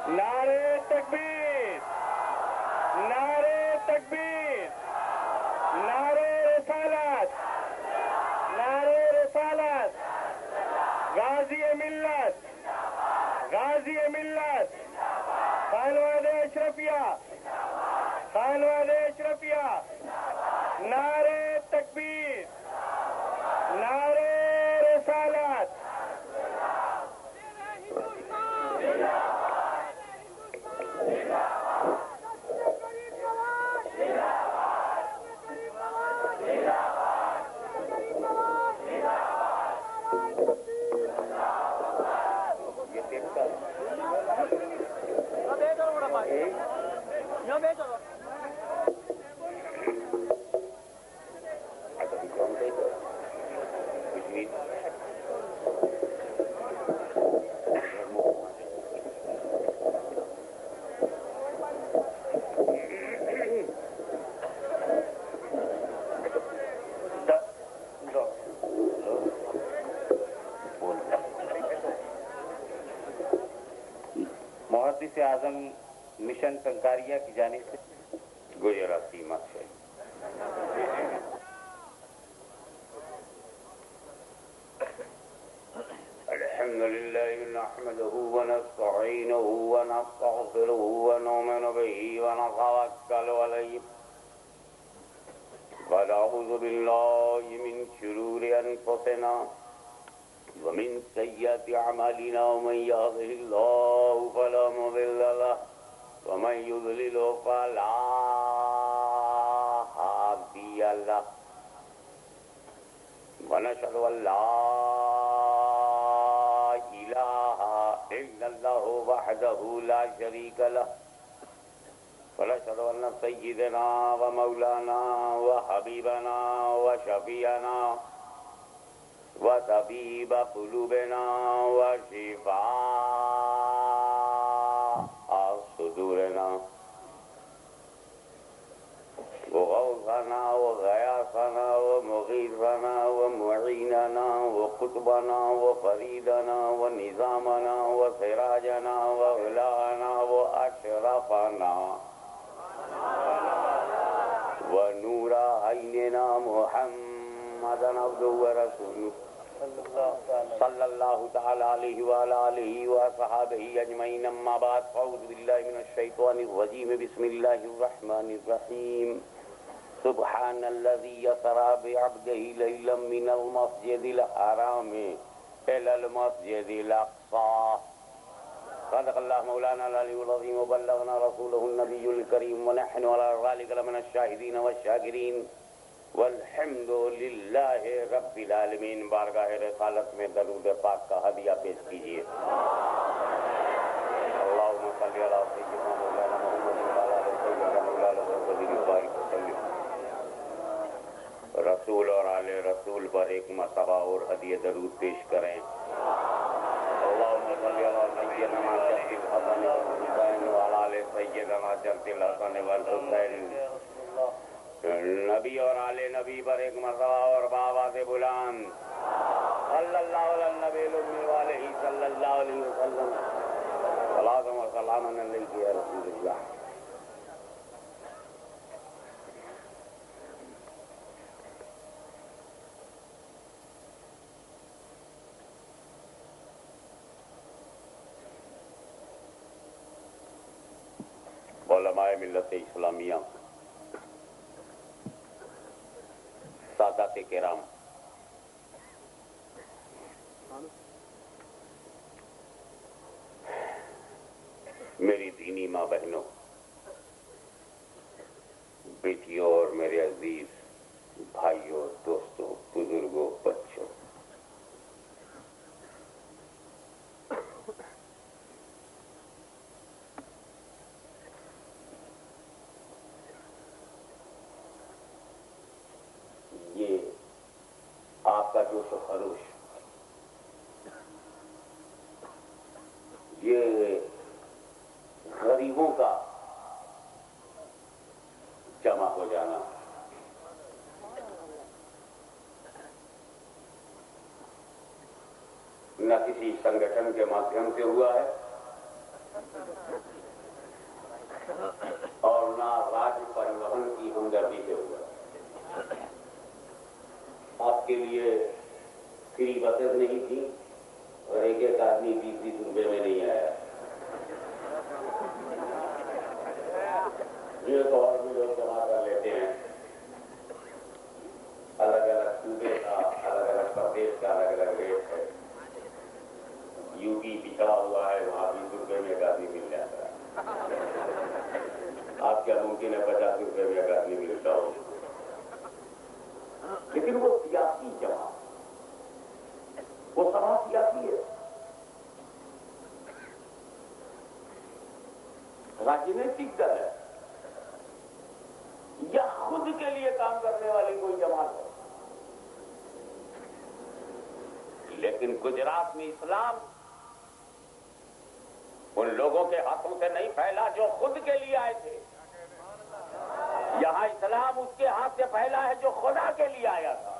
نعرے تکبیر، نعرے تکبیر، نعرے رسالت، نعرے رسالت، غازی ملت، غازی ملت، خانواد اشرفیہ، خانواد اشرفیہ، نعرے تکبیر، نعرے رسالت. محدث اعظم مشن کنکاریہ کی جانب سے گجراتی مقصد. الحمد لله نحمده ونستعينه ونستغفره ونؤمن به ونتوكل عليه ونعوذ بالله من شرور أنفسنا ومن سيئات أعمالنا ومن يهده الله فلا مضل له ومن يضلل فلا هادي له ونشهد أن لا إله إلا الله وحده لا شريك له ونشهد أن سيدنا ومولانا وحبيبنا وشفيعنا وطبيب قلوبنا وشفاء صدورنا وغوثنا وغياثنا ومغيثنا ومعيننا وقطبنا وفريدنا ونظامنا وسراجنا وغلانا وأشرفنا ونور عيننا محمدا عبده ورسوله صلی اللہ تعالی علیہ وعلى آلہ وصحابہ اجمعین. اما بعد فاعوذ باللہ من الشیطان الرجیم. بسم اللہ الرحمن الرحیم. سبحان الذی اسری بعبده لیلا من المسجد الحرام الى المسجد الاقصى. صدق اللہ مولانا العلی العظیم وبلغنا رسولہ النبی الکریم ونحن على ذلك لمن الشاہدین والشاکرین والحمد للہ رب العالمین. بارگاہ رسالت میں درود پاک کا ہدیہ پیش کیجیے. اللہم صلی علی سیدنا مولانا محمد وعلی آل سیدنا مولانا محمد وبارک وسلم. رسول اور آل رسول پر ایک مرتبہ اور ہدیہ درود پیش کریں. اللہم صلی علی سیدنا جد الحسن والحسین وعلی آل سیدنا جد الحسن والحسین. نبی اور آل نبی پر ایک مرتبہ اور بابا سے بلند صلی اللہ علیہ النبی الامی والہ صلی اللہ علیہ وسلم. صلاۃ و سلام علیک یا رسول اللہ. علماء ملت اسلامیہ، سادات کرام، میری دینی ماں بہنوں، بیٹیوں اور میرے عزیز بھائیوں، دوستوں، بزرگوں، بچوں، یہ آپ کا جوش و خروش، یہ غریبوں کا جمع ہو جانا، نہ کسی سنگٹھن کے مادھیم سے ہوا ہے اور نہ راج پریوہن کی ہمدردی سے ہوا. آپ کے لیے فری بسز نہیں تھی اور ایک ایک آدمی 20-20 روپے میں نہیں آیا. یہ تو اور بھی لوگ جمع کر لیتے ہیں. الگ الگ صوبے کا، الگ الگ پردیش کا الگ الگ ریٹ ہے. یو پی پچھڑا ہوا ہے، وہاں 20 روپے میں ایک آدمی مل جاتا ہے. آپ کیا ممکن ہے 50 روپے میں ایک آدمی ملتا ہو؟ لیکن وہ سیاسی جمع، وہ سبھا سیاسی ہے. راجنیتک دل ہے یا خود کے لیے کام کرنے والی کوئی جماعت ہے. لیکن گجرات میں اسلام ان لوگوں کے ہاتھوں سے نہیں پھیلا جو خود کے لیے آئے تھے. یہاں اسلام اس کے ہاتھ سے پھیلا ہے جو خدا کے لیے آیا تھا.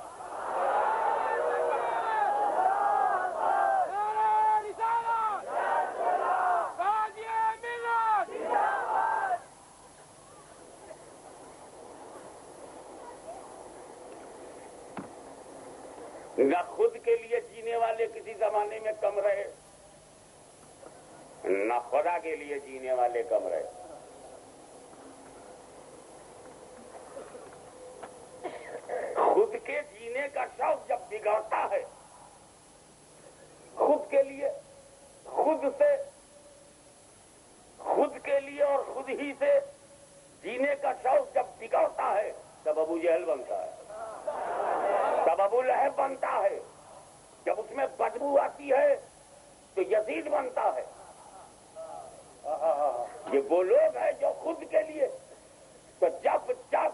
نہ خود کے لیے جینے والے کسی زمانے میں کم رہے، نہ خدا کے لیے جینے والے کم رہے. خود کے جینے کا شوق جب بگڑتا ہے، خود کے لیے، خود سے، خود کے لیے اور خود ہی سے جینے کا شوق جب بگڑتا ہے تب ابو جہل بنتا ہے، تب ابو لہب بنتا ہے. جب اس میں بدبو آتی ہے تو یزید بنتا ہے. یہ وہ لوگ ہیں جو خود کے لیے. تو جب جب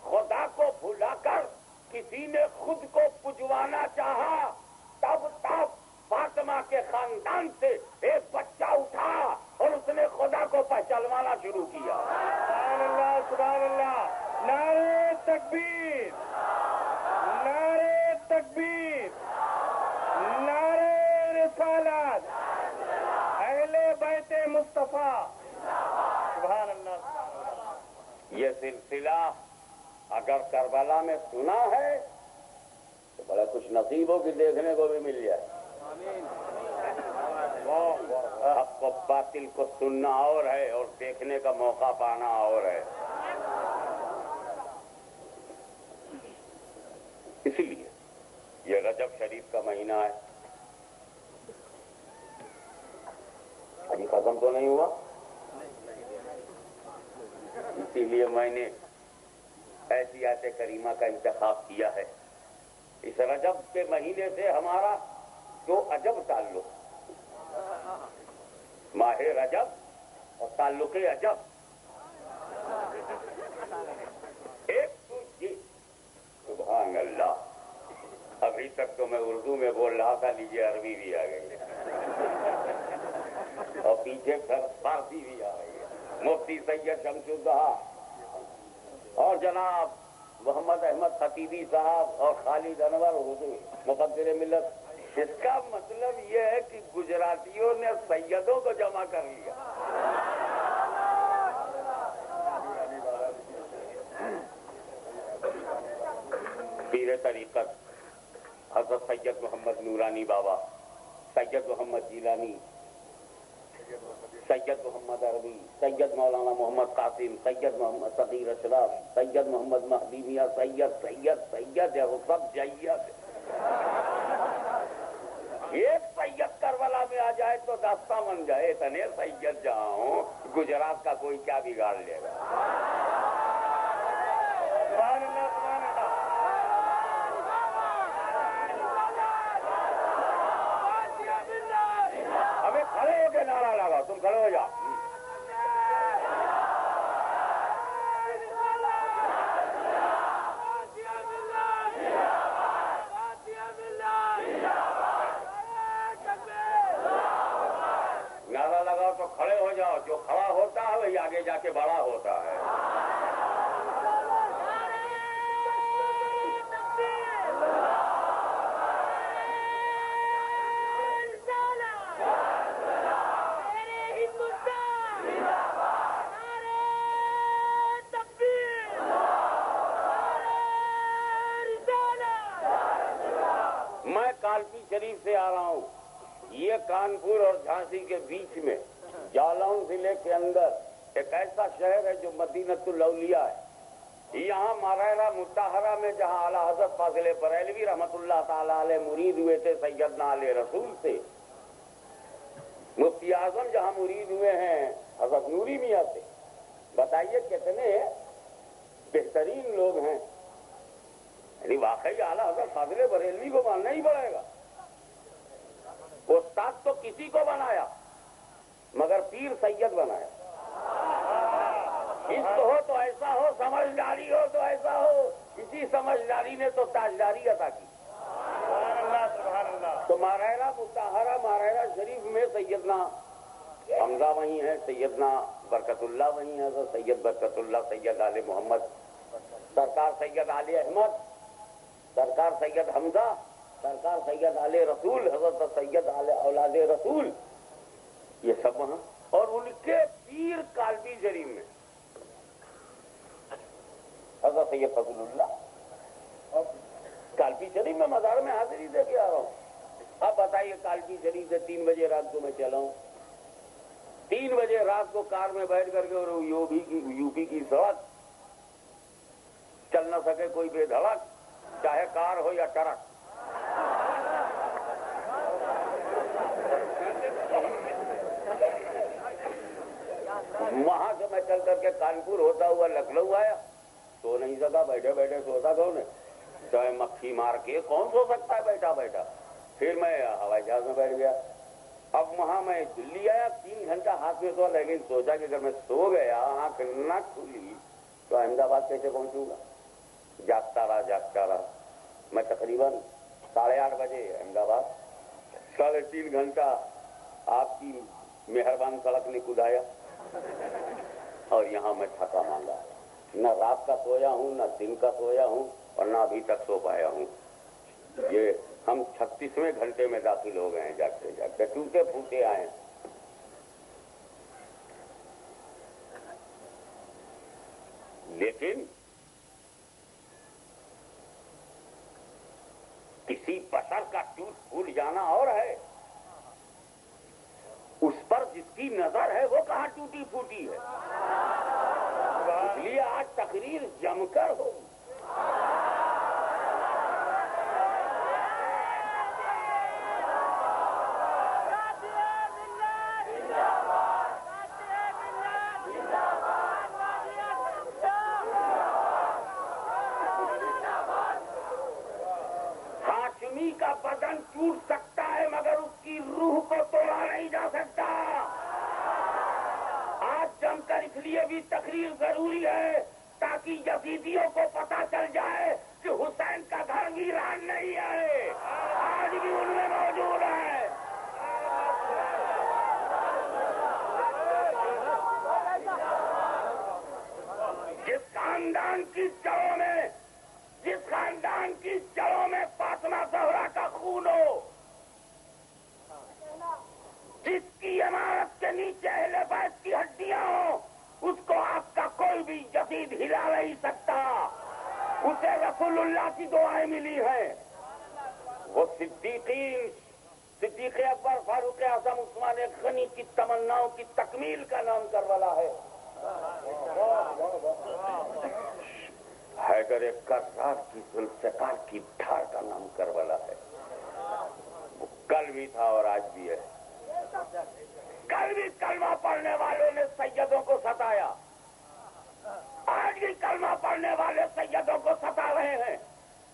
خدا کو بھلا کر کسی نے خود کو پجوانا چاہا تب تب فاطمہ کے خاندان سے ایک بچہ اٹھا اور اس نے خدا کو پہچانوانا شروع کیا. سبحان اللہ، سبحان اللہ. نعرہ تکبیر، نعرہ تکبیر، نعرہ رسالت، اہل بیت مصطفیٰ. سبحان اللہ. یہ سلسلہ اگر کربلا میں سنا ہے تو بڑا خوش نصیب ہو کہ دیکھنے کو بھی مل جائے. حق و باطل کو سننا اور ہے اور دیکھنے کا موقع پانا اور ہے. اسی لیے یہ رجب شریف کا مہینہ ہے. ابھی ختم تو نہیں ہوا، اسی لیے میں نے ایسی آیت کریمہ کا انتخاب کیا ہے. اس رجب کے مہینے سے ہمارا جو عجب تعلق، ماہ رجب اور تعلق عجب. ایک تو یہ، سبحان اللہ، ابھی تک تو میں اردو میں بول رہا تھا، لیجیے عربی بھی آ گئی اور پیچھے فارسی بھی آ گئی ہے. مفتی سید شمس الدہا اور جناب محمد احمد خطیبی صاحب اور خالد انور حضور مقدر ملت. اس کا مطلب یہ ہے کہ گجراتیوں نے سیدوں کو جمع کر لیا. پیر طریقت حضرت سید محمد نورانی بابا، سید محمد جیلانی، سید محمد عربی، سید مولانا محمد قاسم، سید محمد صغیر اشرف، سید محمد مہدی میاں، سید سید سید ہے، وہ سب جید. ایک سید کربلا میں آ جائے تو داستان بن جائے. اتنے سید جہاں ہوں گجرات کا کوئی کیا بگاڑ لے گا. سبحان اللہ، سبحان اللہ. ہمیں کھڑے ہو کے نعرہ لگا. تم کھڑے ہو جاؤ. نعرہ لگاؤ تو کھڑے ہو جاؤ. جو کھڑا ہوتا ہے وہی آگے جا کے بڑا ہوتا ہے. کانپور اور جھانسی کے بیچ میں جالون ضلع کے اندر ایک ایسا شہر ہے جو مدینۃ الاولیاء ہے. یہاں مراحہ مطہرہ میں جہاں اعلیٰ حضرت فاضل بریلوی رحمۃ اللہ تعالی علیہ مرید ہوئے تھے سیدنا علیہ رسول سے، مفتی اعظم جہاں مرید ہوئے ہیں حضرت نوری میاں سے، بتائیے کتنے بہترین لوگ ہیں. یعنی واقعی اعلیٰ حضرت فاضل بریلوی کو ماننا ہی پڑے گا. استاد تو کسی کو بنایا مگر پیر سید بنایا. عشق ہو تو ایسا ہو، سمجھداری ہو تو ایسا ہو. اسی سمجھداری نے تو تاجداری عطا کی. تو مراحہ مطہرہ مراحہ شریف میں سیدنا حمزہ وہیں ہے، سیدنا برکت اللہ وہیں ہے، حضرت سید برکت اللہ، سید آل محمد، سرکار سید آل احمد، سرکار سید حمزہ، سرکار سید آل رسول، حضرت سید آل اولاد رسول، یہ سب وہاں. اور ان کے پیر کالپی شریف میں حضرت سید فضل اللہ. کالپی شریف میں مزار میں حاضری دے کے آ رہا ہوں. اب بتائیے کالپی شریف سے 3 بجے رات کو میں چلا ہوں، 3 بجے رات کو کار میں بیٹھ کر کے اور یو پی کی سڑک چل نہ سکے کوئی بے دھڑک، چاہے کار ہو یا ٹرک. وہاں سے میں چل کر کے کانپور ہوتا ہوا لکھنؤ آیا. سو نہیں سکا، بیٹھے بیٹھے سوتا کون ہے؟ چاہے مکھی مار کے کون سو سکتا ہے بیٹھا بیٹھا. پھر میں ہوائی جہاز میں بیٹھ گیا. اب وہاں میں دلی آیا، 3 گھنٹہ ہاتھ میں سوا، لیکن سوچا کہ اگر میں سو گیا آنکھ نہ کھلی تو احمد آباد کیسے پہنچوں گا. جاگتا رہا. میں تقریباً 8:30 بجے احمد آباد، 3.5 گھنٹہ آپ کی مہربان سڑک نے کدایا اور یہاں میں تھکا مانگا. نہ رات کا سویا ہوں، نہ دن کا سویا ہوں، اور نہ ابھی تک سو پایا ہوں. یہ ہم 36ویں گھنٹے میں داخل ہو گئے ہیں، جاگتے جاگتے ٹوٹے پھوٹے آئے. لیکن کسی بشر کا ٹوٹ پھوٹ جانا اور ہے، اس پر جس کی نظر ہے وہ کہاں ٹوٹی پھوٹی ہے. اس لیے آج تقریر جم کر ہو. ہاشمی کا بدن ٹوٹ سکتا ہے مگر اس کی روح کو توڑا نہیں جا سکتا. آج جم کر اس لیے بھی تقریر ضروری ہے تاکہ یزیدیوں کو پتا چل جائے کہ حسین کا گھر ویران نہیں ہے، آج بھی ان میں موجود ہے. جس خاندان کی جڑوں میں فاطمہ زہرا کا خون ہو، جس کی عمارت کے نیچے اہل بیت کی ہڈیاں ہوں، اس کو آپ کا کوئی بھی یزید ہلا نہیں سکتا. اسے رسول اللہ کی دعائیں ملی ہیں. وہ صدیقین، صدیق اکبر، فاروق اعظم، عثمان غنی کی تمناؤں کی تکمیل کا نام کربلا ہے. حیدر کرار کی ذوالفقار کی دھار کا نام کربلا ہے. وہ کل بھی تھا اور آج بھی ہے. کل بھی کلمہ پڑھنے والوں نے سیدوں کو ستایا، آج بھی کلمہ پڑھنے والے سیدوں کو ستا رہے ہیں.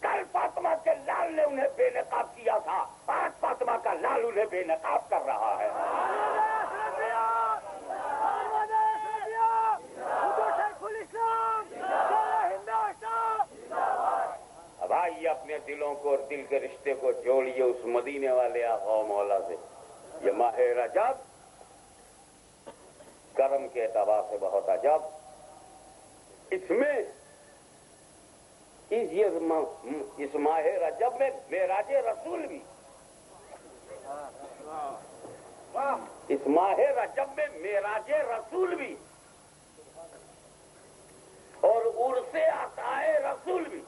کل فاطمہ کے لال نے انہیں بے نقاب کیا تھا، آج فاطمہ کا لال انہیں بے نقاب کر رہا ہے. اب آئیے اپنے دلوں کو اور دل کے رشتے کو جوڑیے اس مدینے والے آقا و مولا سے. یہ ماہ رجب کرم کے اعتبار سے بہت عجب. اس میں اس ماہ رجب میں معراج رسول بھی، اس ماہ رجب میں معراج رسول بھی اور عرس عطائے رسول بھی.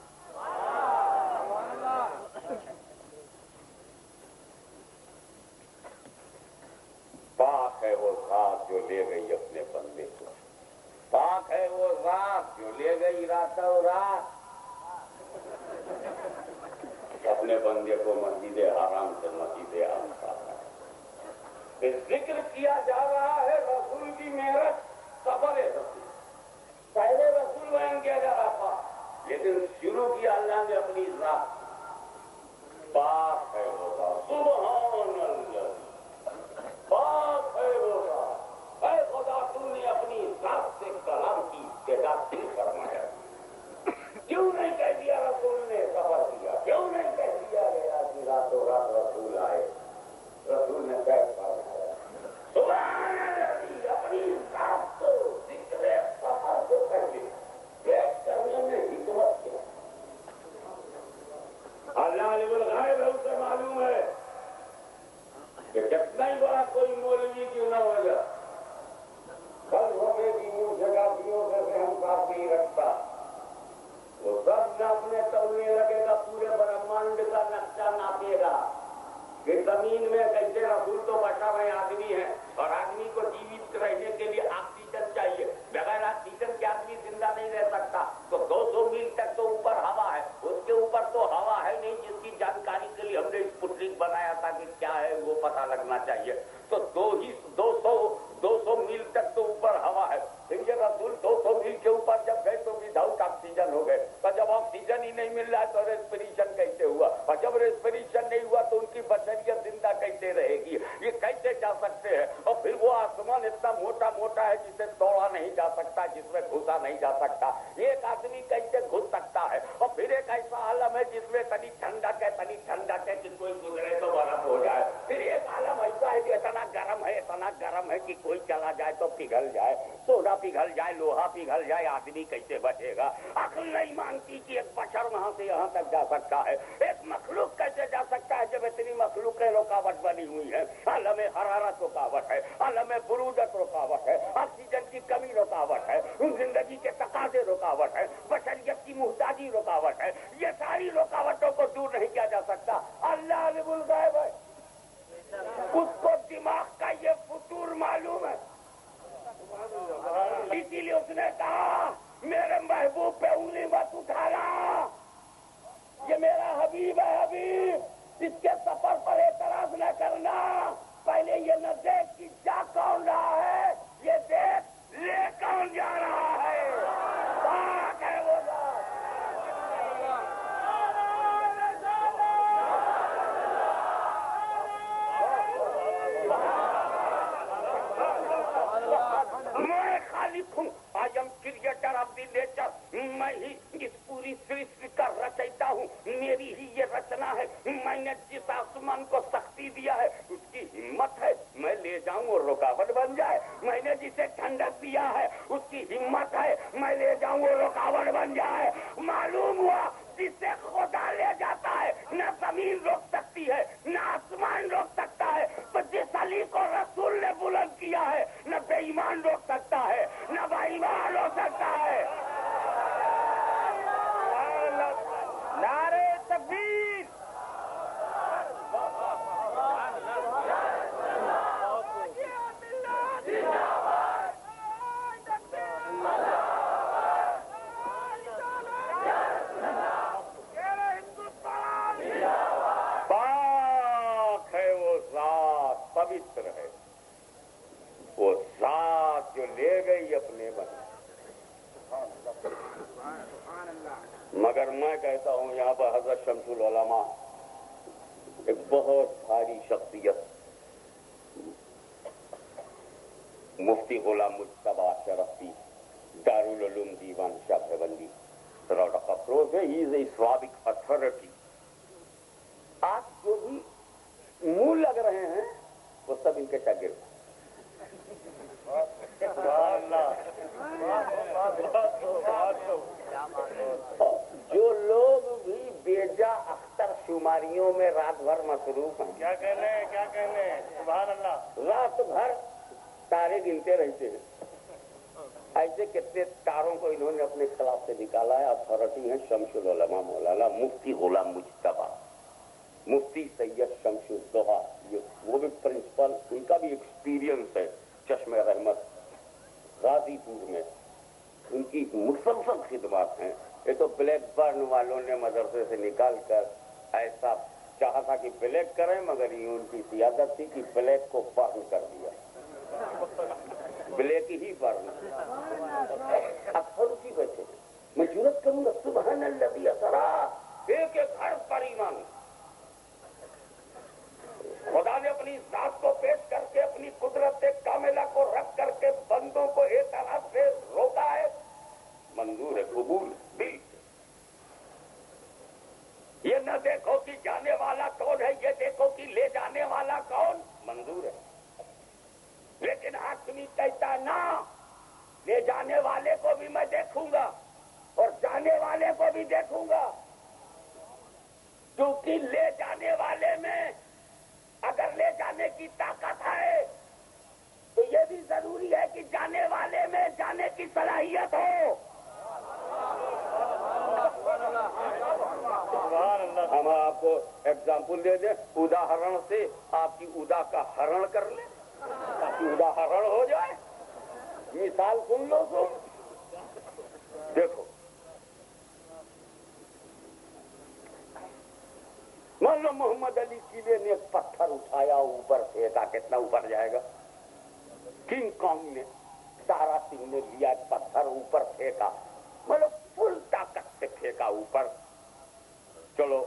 ذات جو لے گئی اپنے بندے کو، پاک ہے وہ ذات جو لے گئی راتوں رات اپنے بندے کو مسجد حرام سے مسجد اقصی ہے۔ ذکر کیا جا رہا ہے رسول کی معراج، سفر رسول، پہلے رسول بیان کیا جا رہا تھا، لیکن شروع کیا اللہ نے اپنی ذات، پاک ہے وہ ذات، سبحان اللہ، پاک ہے وہ ذات، اے خدا تم نے اپنی ذات سے کلام کی ابتدا کیوں فرمایا؟ کیوں نہیں کہہ دیا رسول نے سفر کیا؟ کیوں نہیں کہہ دیا گیا کہ راتوں رات رسول آئے؟ رسول نے کہہ فرمایا سبحان اللہ، اپنی ذات کو ذکر سفر سے پہلے پیش کرنے میں حکمت کیا؟ اللہ علیہ الغیب ہے، اسے معلوم ہے کہ کتنا ہی بڑا کوئی مولوی کیوں نہ ہو جائے، کل ہونے کی منہ جگافیوں سے ہم کافی نہیں رکھتا، وہ سب نہ اپنے توڑنے لگے گا، پورے برہمانڈ کا نقشہ ناپے گا کہ زمین میں کیسے رسول تو بشر ہے، آدمی ہے، اور آدمی کو جیوت رہنے کے لیے آکسیجن چاہیے، بغیر آکسیجن کے آدمی زندہ نہیں رہ سکتا، تو 200 میل تک تو اوپر ہوا ہے، اس کے اوپر تو ہوا ہے نہیں جس کی جانکاری کے لیے ہم نے اسپوتنک بنایا تھا کہ کیا ہے وہ پتہ لگنا چاہیے، تو 200 میل تک تو اوپر ہوا ہے، پھر یہ رسول 200 میل کے اوپر جب گئے تو وداؤٹ آکسیجن ہو گئے، تو جب آکسیجن ہی نہیں مل رہا ہے تو ریسپریشن کیسے ہوا، اور جب ریسپریشن نہیں ہوا تو ان کی بشریت زندہ کیسے رہے گی؟ یہ کیسے جا سکتے ہیں؟ اور پھر وہ آسمان اتنا موٹا موٹا ہے جسے توڑا نہیں جا سکتا، جس میں گھسا نہیں جا سکتا، ایک آدمی کیسے گھس سکتا ہے؟ اور پھر ایک ایسا عالم ہے جس میں تنی ٹھنڈک ہے کہ کوئی گزرے تو برف ہو جائے، پھر ایک عالم ایسا ہے کہ اتنا گرم ہے کہ کوئی چلا جائے تو پگھل جائے، سونا پگھل جائے، لوہا پگھل جائے، آدمی کیسے بچے گا؟ عقل نہیں مانتی کہ ایک بشر وہاں سے یہاں تک جا سکتا ہے، ایک مخلوق کیسے جا سکتا ہے جب اتنی مخلوقیں رکاوٹ بنی ہوئی ہے، عالم حرارت رکاوٹ ہے، عالم برودت رکاوٹ ہے، آکسیجن کی کمی رکاوٹ ہے، زندگی کے تقاضے رکاوٹ ہے، بشریت کی محتاجی رکاوٹ ہے، یہ ساری رکاوٹوں کو دور نہیں کیا جا سکتا، اللہ عالم الغیب ہے، اس کو دماغ کا یہ فطور معلوم ہے، اسی لیے اس نے کہا میرے محبوب پہ انگلی مت اٹھانا، یہ میرا حبیب ہے، حبیب، اس کے سفر پر اعتراض نہ کرنا، پہلے یہ نہ دیکھ کہ جا کون رہا ہے، یہ دیکھ لے کون جا رہا ہے، پاک ہے وہ ذات۔ میں خالق ہوں، I am creator of the nature, میں ہی اس پوری سرشٹی کا رچیتا ہوں، میری ہی یہ رچنا ہے، میں نے جس آسمان کو سختی دیا ہے اس کی ہمت ہے میں لے جاؤں اور رکاوٹ بن جائے، میں نے جسے ٹھنڈک دیا ہے اس کی ہمت ہے میں لے جاؤں اور رکاوٹ بن جائے، معلوم ہوا جسے خدا لے جاتا ہے نہ زمین روک سکتی ہے نہ آسمان روک سکتا ہے، تو جس علی کو رسول نے بلند کیا ہے نہ بے ایمان روک سکتا ہے نہ با ایمان روک سکتا ہے۔ نعرے تکبیر، پاک ہے وہ ذات، پوتر ہے وہ ذات جو لے گئی اپنے بندے، مگر میں کہتا ہوں یہاں پر حضرت شمس العلماء ایک بہت بھاری شخصیت مفتی غلام مجتبی شرفی دارالعلوم دیوان شاہ بندی روڈ افروز ہے، he is a Islamic authority, آپ جو بھی منہ لگ رہے ہیں وہ سب ان کے شاگرد ہیں، جو لوگ بھی بیجا اختر شماریوں میں رات بھر مصروف ہیں، کیا کہنے، سبحان اللہ، رات بھر تارے گنتے رہتے ہیں، ایسے کتنے تاروں کو انہوں نے اپنے خلاف سے نکالا ہے، اتھارٹی ہیں شمس العلماء مولانا مفتی غلام مجتبی، مفتی سید شمس الدوحہ، وہ بھی پرنسپل، ان کا بھی ایکسپیرینس ہے چشم رحمت غازی پور میں ان کی مسلسل خدمات ہیں. یہ تو بلیک برن والوں نے مدرسے سے نکال کر ایسا چاہا تھا کہ بلیک کریں، مگر یہ ان کی سیادت تھی کہ بلیک کو برن کر دیا، بلیک ہی برن. اکثر اسی بیٹھے میں جرت کروں گا سبحان الذی اسرا، ایک ایک حرف پر ایمان. خدا نے اپنی ذات کو پیش کر کے اپنی قدرت کاملہ کو رکھ کر کے بندوں کو ایک طرح سے روکا ہے. منظور ہے قبول بھی. یہ نہ دیکھو کہ جانے والا کون ہے، یہ دیکھو کہ لے جانے والا کون. منظور ہے. لیکن آدمی کہتا نہ، لے جانے والے کو بھی میں دیکھوں گا اور جانے والے کو بھی دیکھوں گا، کیونکہ لے جانے والے میں اگر لے جانے کی طاقت ہے تو یہ بھی ضروری ہے کہ جانے والے میں جانے کی صلاحیت ہو. ہم آپ کو ایگزامپل دے دیں، اداہرن سے آپ کی ادا کا ہرن کر لیں، اداہرن ہو جائے. مثال سن لو تو دیکھو، مان لو محمد علی قلعے نے ایک پتھر اٹھایا اوپر پھینکا، کتنا اوپر جائے گا؟ کنگ کانگ نے دارا سنگھ نے لیا ایک پتھر اوپر پھینکا، مطلب فل طاقت سے پھینکا اوپر. چلو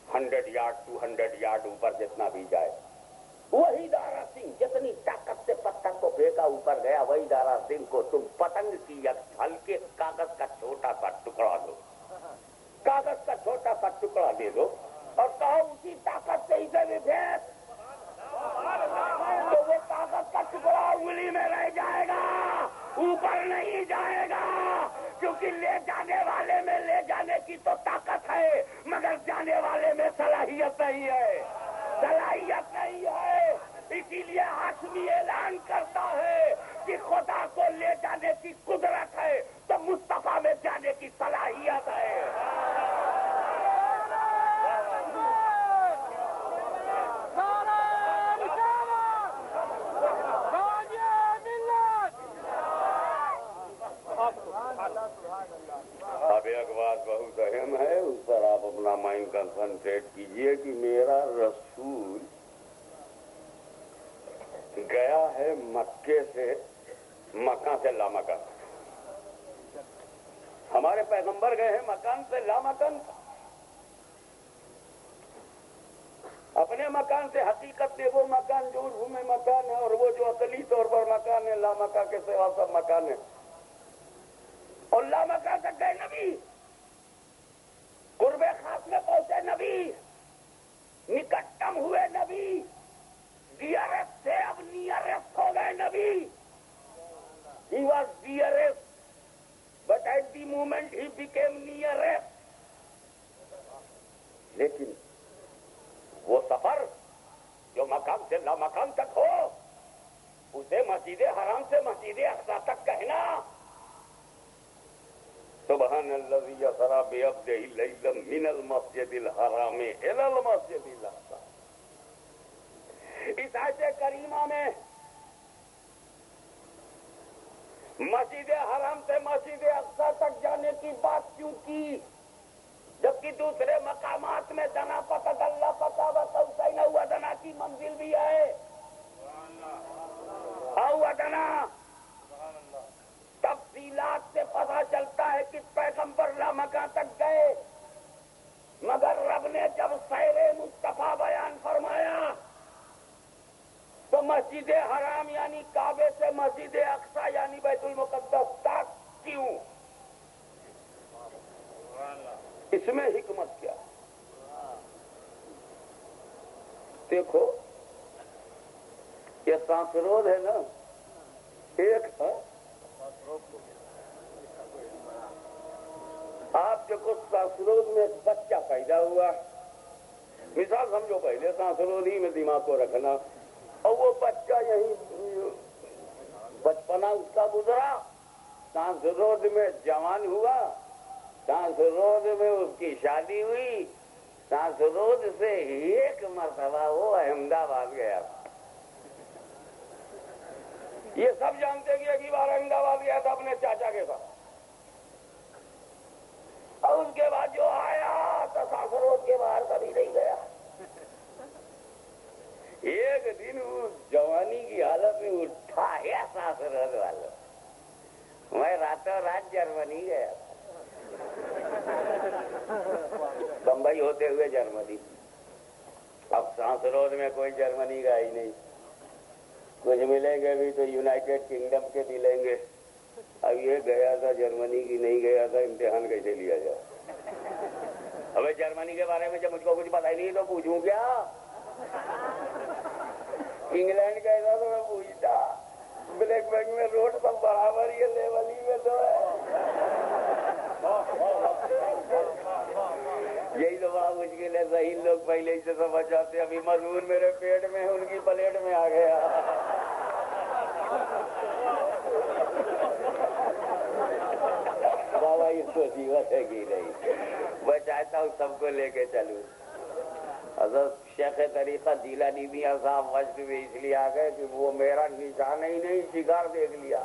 100 یارڈ 200 یارڈ اوپر جتنا بھی جائے، وہی دارا سنگھ جتنی طاقت سے پتھر کو پھینکا اوپر گیا، وہی دارا سنگھ کو تم پتنگ کی ہلکے کاغذ کا چھوٹا سا ٹکڑا دو، کاغذ کا چھوٹا سا ٹکڑا دے دو اور کہو اسی طاقت سے اسے بھی پھینک، تو وہ کاغذ کا ٹکڑا انگلی میں رہ جائے گا، اوپر نہیں جائے گا. کیونکہ لے جانے والے میں لے جانے کی تو طاقت ہے، مگر جانے والے میں صلاحیت نہیں ہے، صلاحیت نہیں ہے. اسی لیے ہاشمی اعلان کرتا ہے کہ خدا کو لے جانے کی قدرت ہے تو مصطفیٰ میں جانے کی صلاحیت ہے. اب ایک بات بہت اہم ہے، اس پر آپ اپنا مائنڈ کنسنٹریٹ کیجئے کہ میرا رسول گیا ہے مکے سے مکہ سے لامکان. ہمارے پیغمبر گئے ہیں مکان سے لامکان. اپنے مکان سے حقیقت میں وہ مکان جو روح میں مکان ہے اور وہ جو عقلی طور پر مکان ہے، لامکان کے سوا سب مکان ہے. اور لامکان تک گئے نبی، قرب خاص میں پہنچے نبی، نکٹم ہوئے نبی، ڈیئرسٹ سے اب نیئرسٹ ہو گئے نبی. He was dearest, but at the moment he became nearest. لیکن وہ سفر جو مقام سے لامکان تک ہو، اسے مسجد حرام سے مسجد اقصی تک کہنا سبحان الذی اسری بعبدہ لیلا من المسجد الحرام الی المسجد الاقصی. اس آیت کریمہ میں مسجد حرام سے مسجد اقصی تک جانے کی بات کیوں کی، جبکہ دوسرے مقامات میں دنا پتہ اللہ پتہ وقوسین او ادنا کی منزل بھی ہے. او ادنا تفصیلات سے پتہ چلتا ہے کہ پیغمبر لامکان تک گئے، مگر رب نے جب سیر مصطفیٰ بیان فرمایا تو مسجد حرام یعنی کعبے سے مسجد اقصی یعنی بیت المقدس تک کیوں؟ اس میں حکمت کیا؟ دیکھو یہ سانسرود ہے نا، ایک ہے آپ دیکھو سانسرود میں ایک بچہ پیدا ہوا، مثال سمجھو پہلے سانسرود ہی میں دماغ کو رکھنا، اور وہ بچہ یہی بچپنا اس کا گزرا، سانسرود میں جوان ہوا، سانسرود میں اس کی شادی ہوئی، سانسرود سے ایک مرتبہ وہ احمد آباد گیا. یہ سب جانتے کہ اگلی بار احمد آباد گیا تھا اپنے چاچا کے ساتھ، اور اس کے بعد جو آیا تو ساسروڈ کے باہر کبھی نہیں گیا۔ ایک دن اس جوانی کی حالت میں اٹھایا ساسروڈ والوں، میں راتوں رات جرمنی گیا تھا، بمبئی ہوتے ہوئے جرمنی۔ اب ساسروڈ میں کوئی جرمنی کا ہی نہیں، کچھ ملیں گے بھی تو یونائٹیڈ کنگڈم کے ملیں گے۔ اب یہ گیا تھا جرمنی کی، نہیں گیا تھا، امتحان کیسے لیا جائے؟ ابھی جرمنی کے بارے میں جب مجھ کو کچھ پتا ہی نہیں تو پوچھوں کیا؟ انگلینڈ کیسا تو میں پوچھتا، بلیک بینک میں روڈ سب برابر ہی ہے، لیول ہی میں تو ہے۔ یہی تو بڑا مشکل ہے، صحیح لوگ پہلے ہی سے سمجھ جاتے ہیں، ابھی مضمون میرے پیٹ میں ہے، ان کی پلیٹ میں آ گیا۔ بابا اس کو صیغت ہے کہ نہیں، میں چاہتا ہوں سب کو لے کے چلوں۔ حضرت شیخ طریقہ جیلانی میاں صاحب وجد میں اس لیے آ گئے کہ وہ میرا نشانہ ہی نہیں شکار دیکھ لیا۔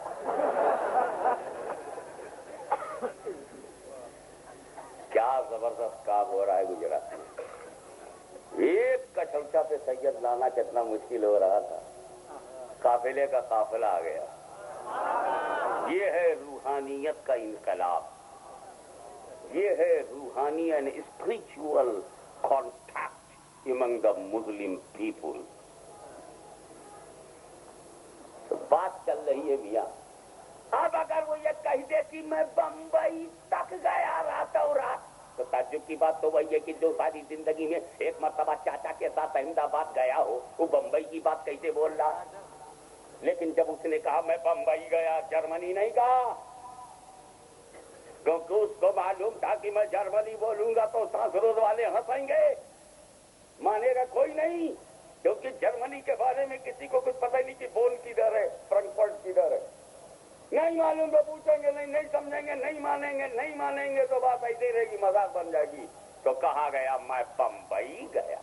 کیا زبردست کام ہو رہا ہے گجرات میں، ایک کچھلچا پہ سید لانا کتنا مشکل ہو رہا تھا، قافلے کا قافلہ آ گیا۔ یہ ہے روحانیت کا انقلاب، یہ ہے روحانی and spiritual contact among the Muslim people۔ تو بات چل رہی ہے میاں، اب اگر وہ یہ کہہ دے کہ میں بمبئی تک گیا رات اور رات، تو تعجب کی بات تو وہی ہے کہ جو ساری زندگی میں ایک مرتبہ چاچا کے ساتھ احمد آباد گیا ہو، وہ بمبئی کی بات کیسے بول رہا؟ لیکن جب اس نے کہا میں بمبئی گیا، جرمنی نہیں کہا، کیونکہ اس کو معلوم تھا کہ میں جرمنی بولوں گا تو ساسروڈ والے ہنسیں گے، مانے گا کوئی نہیں، کیونکہ جرمنی کے بارے میں کسی کو کچھ پتہ نہیں کہ بون کدھر ہے، فرنکفرٹ کدھر ہے، نہیں معلوم تو پوچھیں گے نہیں سمجھیں گے، نہیں مانیں گے تو بات ایسے رہے گی، مذاق بن جائے گی۔ تو کہا گیا میں بمبئی گیا۔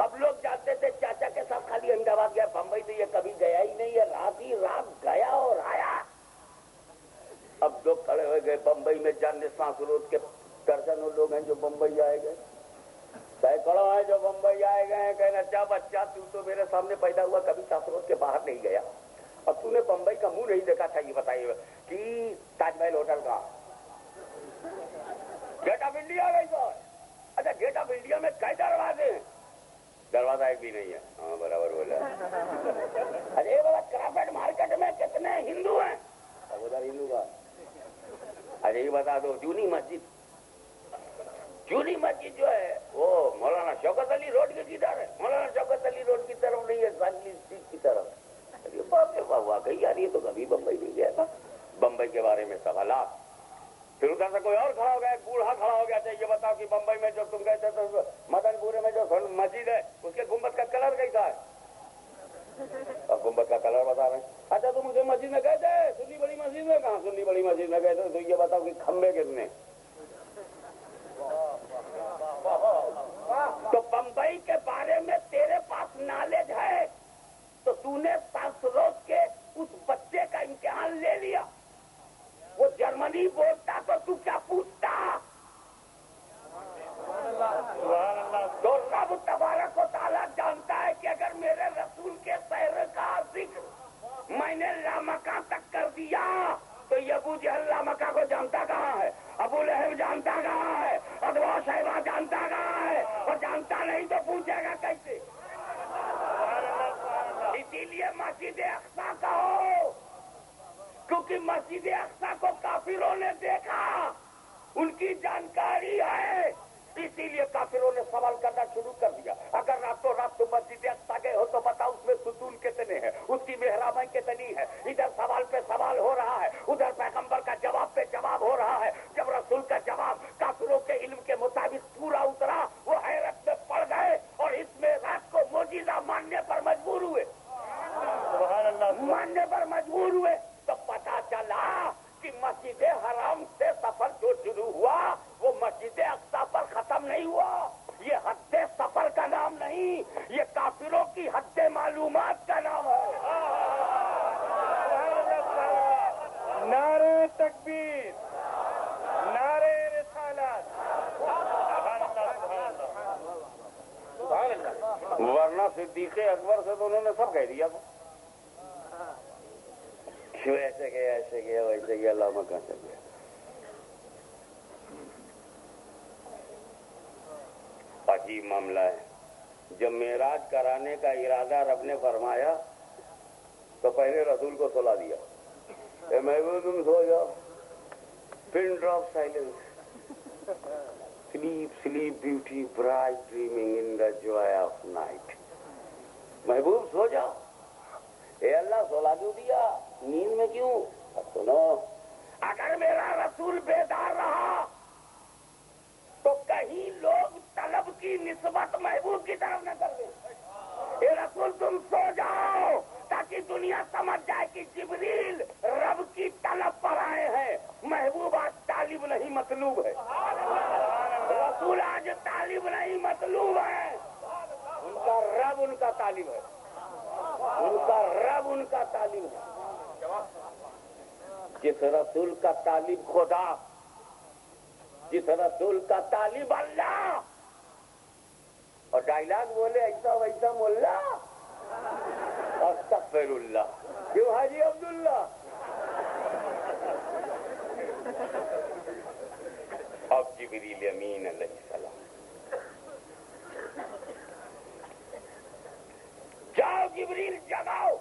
اب لوگ جانتے تھے چاچا کے ساتھ خالی احمد آباد گیا، بمبئی تو یہ کبھی گیا ہی نہیں ہے، رات ہی رات گیا اور آیا۔ اب لوگ کھڑے ہوئے گئے بمبئی میں، جاننے ساسروڈ کے درجنوں لوگ ہیں جو بمبئی آئے گئے، سینکڑوں ہیں جو بمبئی آئے گئے ہیں، کہنا اچھا بچہ تو میرے سامنے پیدا ہوا، کبھی ساسروڈ کے باہر نہیں گیا، اب تو نے بمبئی کا منہ نہیں دیکھا تھا، یہ بتائیے کہ تاج محل ہوٹل کا گیٹ آف انڈیا گئی تو اچھا گیٹ آف انڈیا میں کئی دروازے ہیں؟ دروازہ ایک بھی نہیں ہے، ہاں برابر بولا۔ ارے بابا کرافٹ مارکیٹ میں کتنے ہندو ہیں؟ ادھر ہندو کا، ارے یہ بتا دو جونی مسجد جو ہے وہ مولانا شوکت علی روڈ کے کدھر ہے؟ مولانا شوکت علی روڈ کی طرف نہیں ہے، سانگلی اسٹریٹ کی طرف۔ واقعی یار یہ تو کبھی بمبئی نہیں گیا تھا۔ بمبئی کے بارے میں سوالات، پھر ادھر سے کوئی اور کھڑا ہو گیا، ایک بوڑھا کھڑا ہو گیا، یہ بتاؤ کہ بمبئی میں جو تم گئے تھے تو مدن پورے میں جو مسجد ہے اس کے گنبد کا کلر کیسا ہے؟ اور گنبد کا کلر بتا رہے ہیں۔ اچھا تم اسے مسجد میں گئے تھے، سنی بڑی مسجد میں؟ کہاں سنی بڑی مسجد میں گئے تھے؟ تو یہ بتاؤ کہ کھمبے کتنے؟ تو بمبئی کے بارے میں تیرے پاس نالج ہے تو تو نے ساسروڈ کے اس بچے کا امتحان لے لیا، وہ جرمنی بولتا تو کیا پوچھتا؟ تو رب تبارک و تعالیٰ جانتا ہے کہ اگر میرے رسول کے سیر کا ذکر میں نے لامکہ تک کر دیا تو یہ ابو جہل لامکہ کو جانتا کہاں ہے، ابو لہب جانتا کہاں ہے، ادوا شیبہ جانتا کہاں ہے، اور جانتا نہیں تو پوچھے گا کیسے؟ اسی لیے مسجد اقصیٰ کہو، کیونکہ مسجد اقصیٰ کو کافروں نے دیکھا، ان کی جانکاری ہے، اسی لیے کافروں نے سوال کرنا شروع کر دیا۔ اگر راتوں رات تم مسجد اقصیٰ گئے ہو تو بتاؤ اس میں ستون کتنے ہیں، اس کی محرابیں کتنی ہے؟ ادھر سوال پہ سوال ہو رہا ہے، ادھر پیغمبر کا جواب پہ جواب ہو رہا ہے۔ جب رسول کا جواب کافروں کے علم کے مطابق پورا اترا، وہ حیرت میں پڑ گئے اور اس میں رات کو معجزہ ماننے پر مجبور ہوئے، ماننے پر مجبور ہوئے۔ تو پتا چلا کہ مسجد حرام سے سفر جو شروع ہوا وہ مسجد اقصیٰ پر ختم نہیں ہوا۔ یہ حد سفر کا نام نہیں، یہ کافروں کی حد معلومات کا نام ہے۔ تکبیر نعرے رسالت سبحان اللہ سبحان اللہ ورنہ صدیق اکبر سے تو انہوں نے سب کہہ دیا تھا، کیوں ایسے گیا ایسے گیا ویسے گیا علامہ کہاں چل گیا۔ عجیب معاملہ ہے، جب معراج کرانے کا ارادہ رب نے فرمایا تو پہلے رسول کو سلا دیا، اے محبوب تم سو جاؤ، pin drop silence, sleep sleep beauty bright dreaming in the joy of night, محبوب سو جاؤ۔ اے اللہ سولا کیوں دیا، نیند میں کیوں؟ اب سنو، اگر میرا رسول بیدار رہا تو کہیں لوگ طلب کی نسبت محبوب کی طرف نہ کر دیں۔ اے رسول تم سو جاؤ تاکہ دنیا سمجھ جائے کہ جبریل رب کی طلب پر آئے ہیں، محبوب آج طالب نہیں مطلوب ہے، رسول آج طالب نہیں مطلوب ہے، ان کا رب ان کا طالب ہے، ان کا رب ان کا طالب ہے۔ جس رسول کا طالب خدا، جس رسول کا طالب اللہ، اور ڈائلاگ بولے ایسا ویسا مولا، استغفر اللہ، کیوں حاجی عبداللہ؟ اب جبریل امین علیہ السلام، جاؤ جبریل جگاؤ۔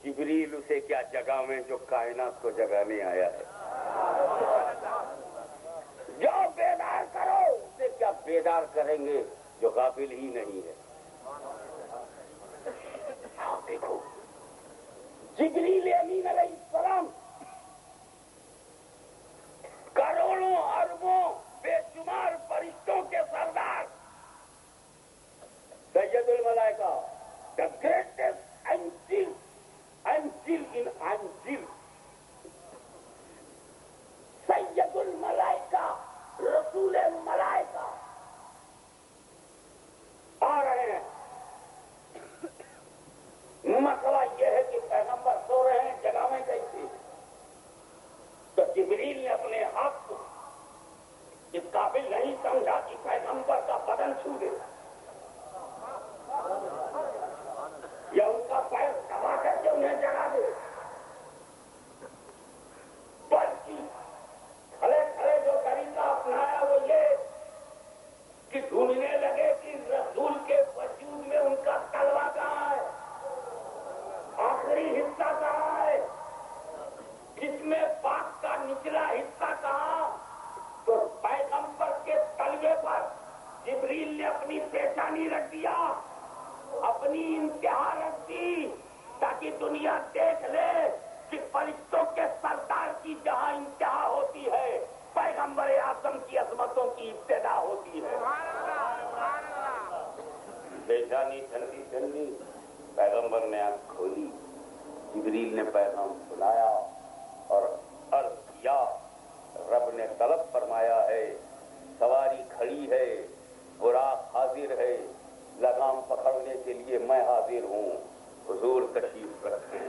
جبریل اسے کیا جگاویں جو کائنات کو جگانے آیا ہے، جاؤ بیدار کرو، اسے کیا بیدار کریں گے جو غافل ہی نہیں ہے۔ دیکھو جبریل امین علیہ السلام کروڑوں اربوں بے شمار فرشتوں کے سردار، سید الملائکہ، the greatest angel in angel، سید الملائکہ رسول ملائکہ آ رہے ہیں۔ مسئلہ یہ ہے کہ پیغمبر سو رہے ہیں، جگاویں کیسے؟ تو جبریل نے اپنے ہاتھ کو اس قابل نہیں سمجھا کہ پیغمبر کا بدن چھو دے یا ان کا پیر دبا کر کے انہیں جگا دے، بلکہ کھڑے کھڑے جو طریقہ اپنایا وہ یہ کہ ڈھونڈنے لگے کہ رسول کے وجود میں ان کا تلوا کہاں ہے، آخری حصہ کہاں ہے، جس میں پاک کا نچلا حصہ کہاں؟ تو پیغمبر کے تلوے پر جبریل نے اپنی پیشانی رکھ دیا، اپنی انتہا رکھ دی، تاکہ دنیا دیکھ لے کہ فرشتوں کے سردار کی جہاں انتہا ہوتی ہے پیغمبر اعظم کی عظمتوں کی ابتدا ہوتی ہے۔ پیشانی ٹھنڈی ٹھنڈی، پیغمبر نے آنکھ کھولی، جبریل نے پیغام سنایا اور عرض کیا، رب نے طلب فرمایا ہے، سواری کھڑی ہے، براق حاضر ہے، لگام پکڑنے کے لیے میں حاضر ہوں، حضور تشریف رکھیں۔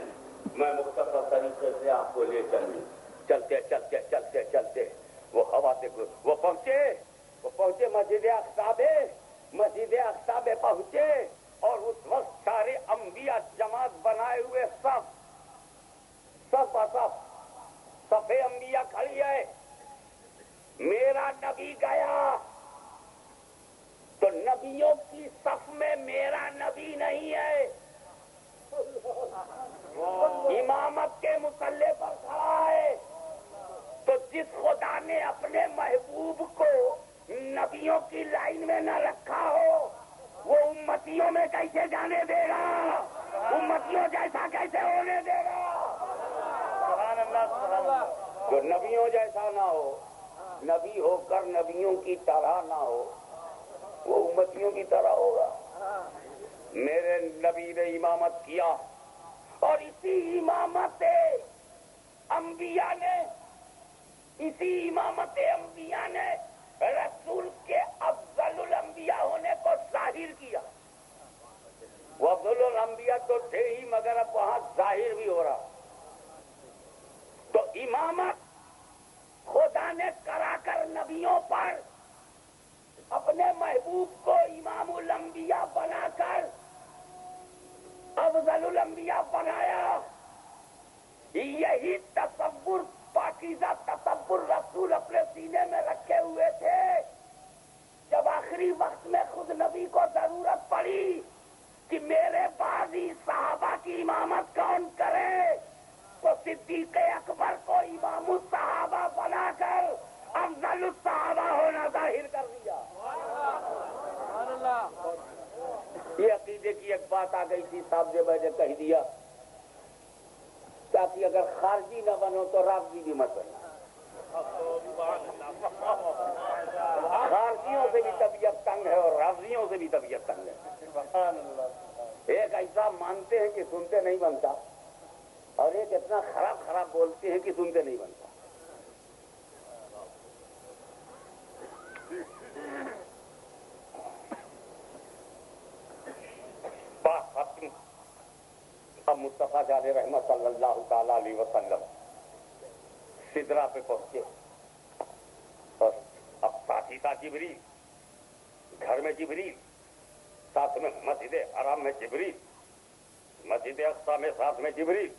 میں مختصر طریقے سے آپ کو لے چلوں، چلتے چلتے چلتے چلتے وہ خواتے وہ پہنچے مسجد اقصی پہنچے، اور اس وقت سارے انبیاء جماعت بنائے ہوئے صفے انبیاء کھڑی ہے۔ میرا نبی گیا تو نبیوں کی صف میں میرا نبی نہیں ہے، امامت کے مصلی پر کھڑا ہے۔ تو جس خدا نے اپنے محبوب کو نبیوں کی لائن میں نہ رکھا ہو، وہ امتیوں میں کیسے جانے دے گا؟ امتیوں جیسا کیسے ہونے دے گا؟ سبحان اللہ سبحان اللہ۔ جو نبیوں جیسا نہ ہو، نبی ہو کر نبیوں کی طرح نہ ہو، وہ امتیوں کی طرح ہوگا۔ میرے نبی نے امامت کیا، اور اسی امامت انبیاء نے رسول کے افضل الانبیاء ہونے کو ظاہر کیا۔ وہ افضل الانبیاء تو تھے ہی، مگر اب وہاں ظاہر بھی ہو رہا۔ تو افضل الانبیاء بنایا. یہی تصور، پاکیزہ تصور رسول اپنے سینے میں رکھے ہوئے تھے. جب آخری وقت میں خود نبی کو ضرورت پڑی کہ میرے بعد ہی صحابہ کی امامت کون کرے، تو صدیق اکبر کو امام الصحابہ بنا کر افضل الصحابہ ہونا ظاہر کر دیا. یہ عقیدے کی ایک بات آ گئی تھی صاحب نے میں نے کہہ دیا تاکہ اگر خارجی نہ بنو تو رافضی بھی مت بننا. خارجیوں سے بھی طبیعت تنگ ہے اور رافضیوں سے بھی طبیعت تنگ ہے. ایک ایسا مانتے ہیں کہ سنتے نہیں بنتا، اور ایک اتنا خراب خراب بولتے ہیں کہ سنتے نہیں بنتا. اب مصطفیٰ جان رحمت صلی اللہ تعالی علیہ وسلم سدرا پہ پہنچے اور اب ساتھ ہی ساتھ جبریل، گھر میں جبریل، ساتھ میں مسجد حرام میں جبریل، مسجد اقصی میں ساتھ میں جبریل،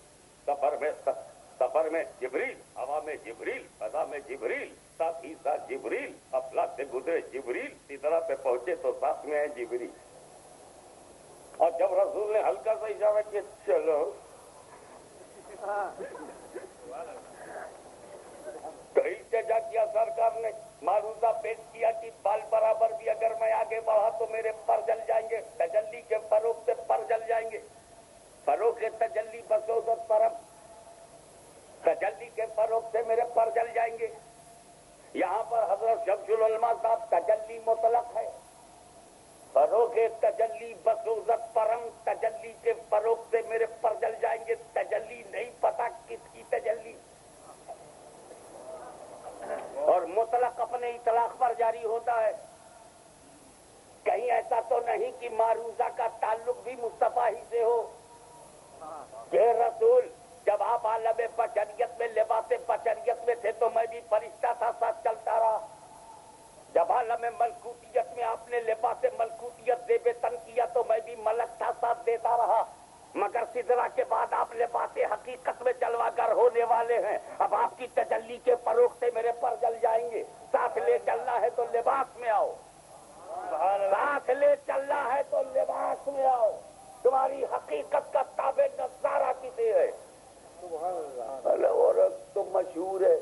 سفر میں جبریل، ہوا میں جبریل، فضا میں جبریل، ساتھ ہی ساتھ جبریل، افلاک سے گزرے جبریل، سدرا پہ پہنچے تو ساتھ میں ہے جبریل. اور جب رسول نے ہلکا سا اشارہ کیا چلو، تو التجا کیا سرکار نے، معروضہ پیش کیا کہ بال برابر بھی اگر میں آگے بڑھا تو میرے پر جل جائیں گے، تجلی کے فروغ سے پر جل جائیں گے. فروغ کے تجلی بسوزت پرم، تجلی کے فروغ سے میرے پر جل جائیں گے. یہاں پر حضرت شمس العلماء صاحب تجلی مطلق ہے. فروغ تجلی بسوزت پرم، تجلی کے فروغ سے میرے پر جل جائیں گے. تجلی نہیں پتا کس کی تجلی، اور مطلق اپنے اطلاق پر جاری ہوتا ہے. کہیں ایسا تو نہیں کہ معروضہ کا تعلق بھی مصطفیٰ ہی سے ہو کہ رسول جب آپ عالم بشریت میں لباس بشریت میں تھے تو میں بھی فرشتہ تھا، ساتھ چلتا رہا. جب عالم ملکوتیت میں آپ نے لباس ملکوتیت زیب تن کیا تو میں بھی ملک تھا، ساتھ دیتا رہا. مگر سدرا کے بعد آپ لباس حقیقت میں جلوہ گر ہونے والے ہیں. اب آپ کی تجلی کے فروغ سے میرے پر جل جائیں گے. ساتھ لے چلنا ہے تو لباس میں آؤ، ساتھ لے چلنا ہے تو لباس میں آؤ. تمہاری حقیقت کا تابع نظارہ کسے ہے؟ اور تو مشہور ہے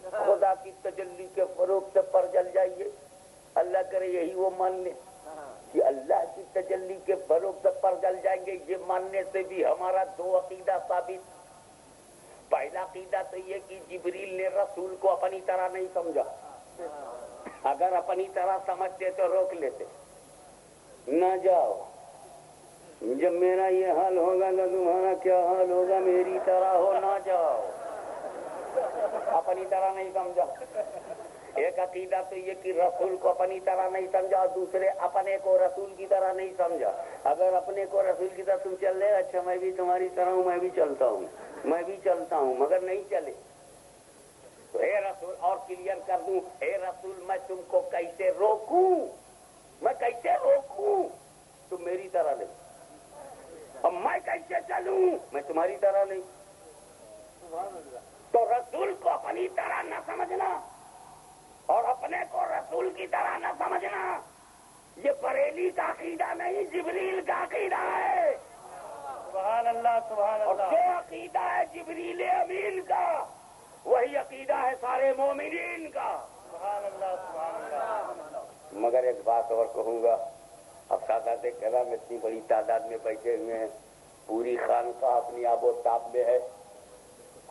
خدا کی تجلی کے فروغ سے پر جل جائیے. اللہ کرے یہی وہ مان لے کہ اللہ کی تجلی کے فروغ سے پر جل جائیں گے. یہ ماننے سے بھی ہمارا دو عقیدہ ثابت. پہلا عقیدہ تو یہ کہ جبریل نے رسول کو اپنی طرح نہیں سمجھا. اگر اپنی طرح سمجھتے تو روک لیتے، نہ جاؤ، جب میرا یہ حال ہوگا تو تمہارا کیا حال ہوگا، میری طرح ہو، نہ جاؤ. اپنی طرح نہیں سمجھا. ایک عقیدہ تو یہ کہ رسول کو اپنی طرح نہیں سمجھا، اور دوسرے اپنے کو رسول کی طرح نہیں سمجھا. اگر اپنے کو رسول کی طرح تم چل رہے، اچھا میں بھی تمہاری طرح ہوں، میں بھی چلتا ہوں، میں بھی چلتا ہوں، مگر نہیں چلے تو اے رسول، اور کلیئر کر دوں، اے رسول میں تم کو کیسے روکوں، میں کیسے روکوں، تم میری طرح نہیں. اب میں کیسے چلوں، میں تمہاری طرح نہیں. تو رسول کو اپنی طرح نہ سمجھنا اور اپنے کو رسول کی طرح نہ سمجھنا، یہ بریلی کا عقیدہ نہیں، جبریل کا عقیدہ ہے. سبحان اللہ، سبحان اور اللہ. جو عقیدہ ہے جبریل امین کا، وہی عقیدہ ہے سارے مومنین کا. سبحان اللہ، سبحان اللہ. مگر ایک بات اور کہوں گا، اب سادات کرام اتنی بڑی تعداد میں بیٹھے ہوئے ہیں، پوری خانقاہ اپنی آب و تاب میں ہے.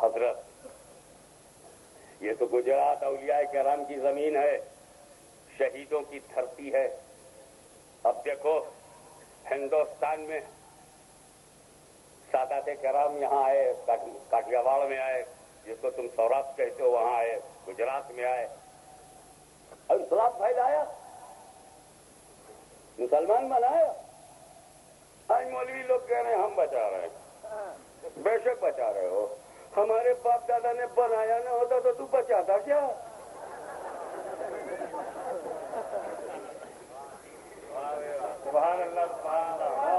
حضرت یہ تو گجرات اولیاء کرام کی زمین ہے، شہیدوں کی دھرتی ہے. اب دیکھو ہندوستان میں سادات کرام یہاں آئے، کاٹیا واڑ میں آئے، جس کو تم سوراشٹر کہتے ہو وہاں آئے، گجرات میں آئے، اور اسلام پھیلایا، مسلمان بنایا. آج مولوی لوگ کہہ رہے ہیں ہم بچا رہے ہیں. بے شک بچا رہے ہو، ہمارے باپ دادا نے بنایا نہ ہوتا تو تو بچاتا کیا؟ سبحان اللہ، سبحان اللہ.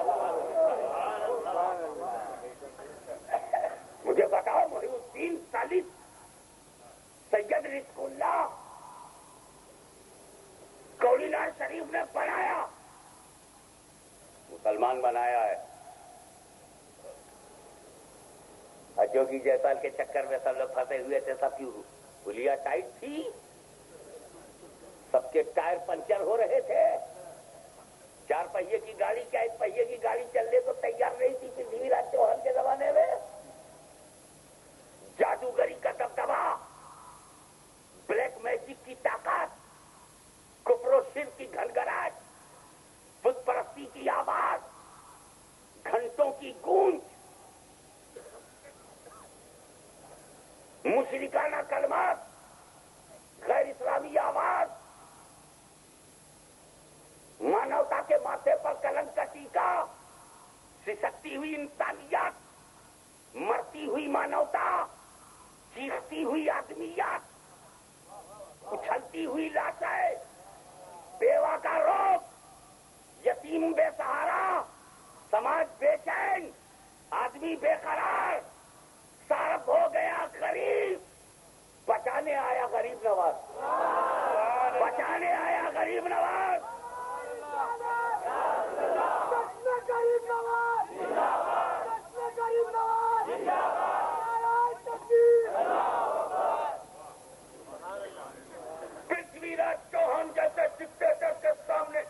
مسلمان بنایا ہے. حجوں کی جیسال کے چکر میں سب لوگ پھنسے ہوئے تھے. سب کی گلیا ٹائٹ تھی, سب کے ٹائر پنچر ہو رہے تھے. 4 پہیے کی گاڑی کیا 1 پہیے کی گاڑی چلنے کو تیار نہیں تھی پرتھوی راج چوہان کے زمانے میں. جادوگری کا دبدبا, بلیک میجک کی طاقت, کفر و شرک کی گھنگھراہٹ, بت پرستی کی آواز, گھنٹوں کی گونج, مشرکانہ کلمات, غیر اسلامی آواز, مانوتا کے ماتھے پر کلنک کا ٹیکا, سسکتی ہوئی انسانیت, مرتی ہوئی مانوتا, چیختی ہوئی آدمیت, اچھلتی ہوئی لاشیں, بیوہ کا روپ, یتیم بے سہارا, سماج بے چین, آدمی بے قرار, سارب ہو گیا غریب. بچانے آیا غریب نواز, بچانے آیا غریب نواز. پرتھوی راج چوہان جیسے ڈکٹیٹر کے سامنے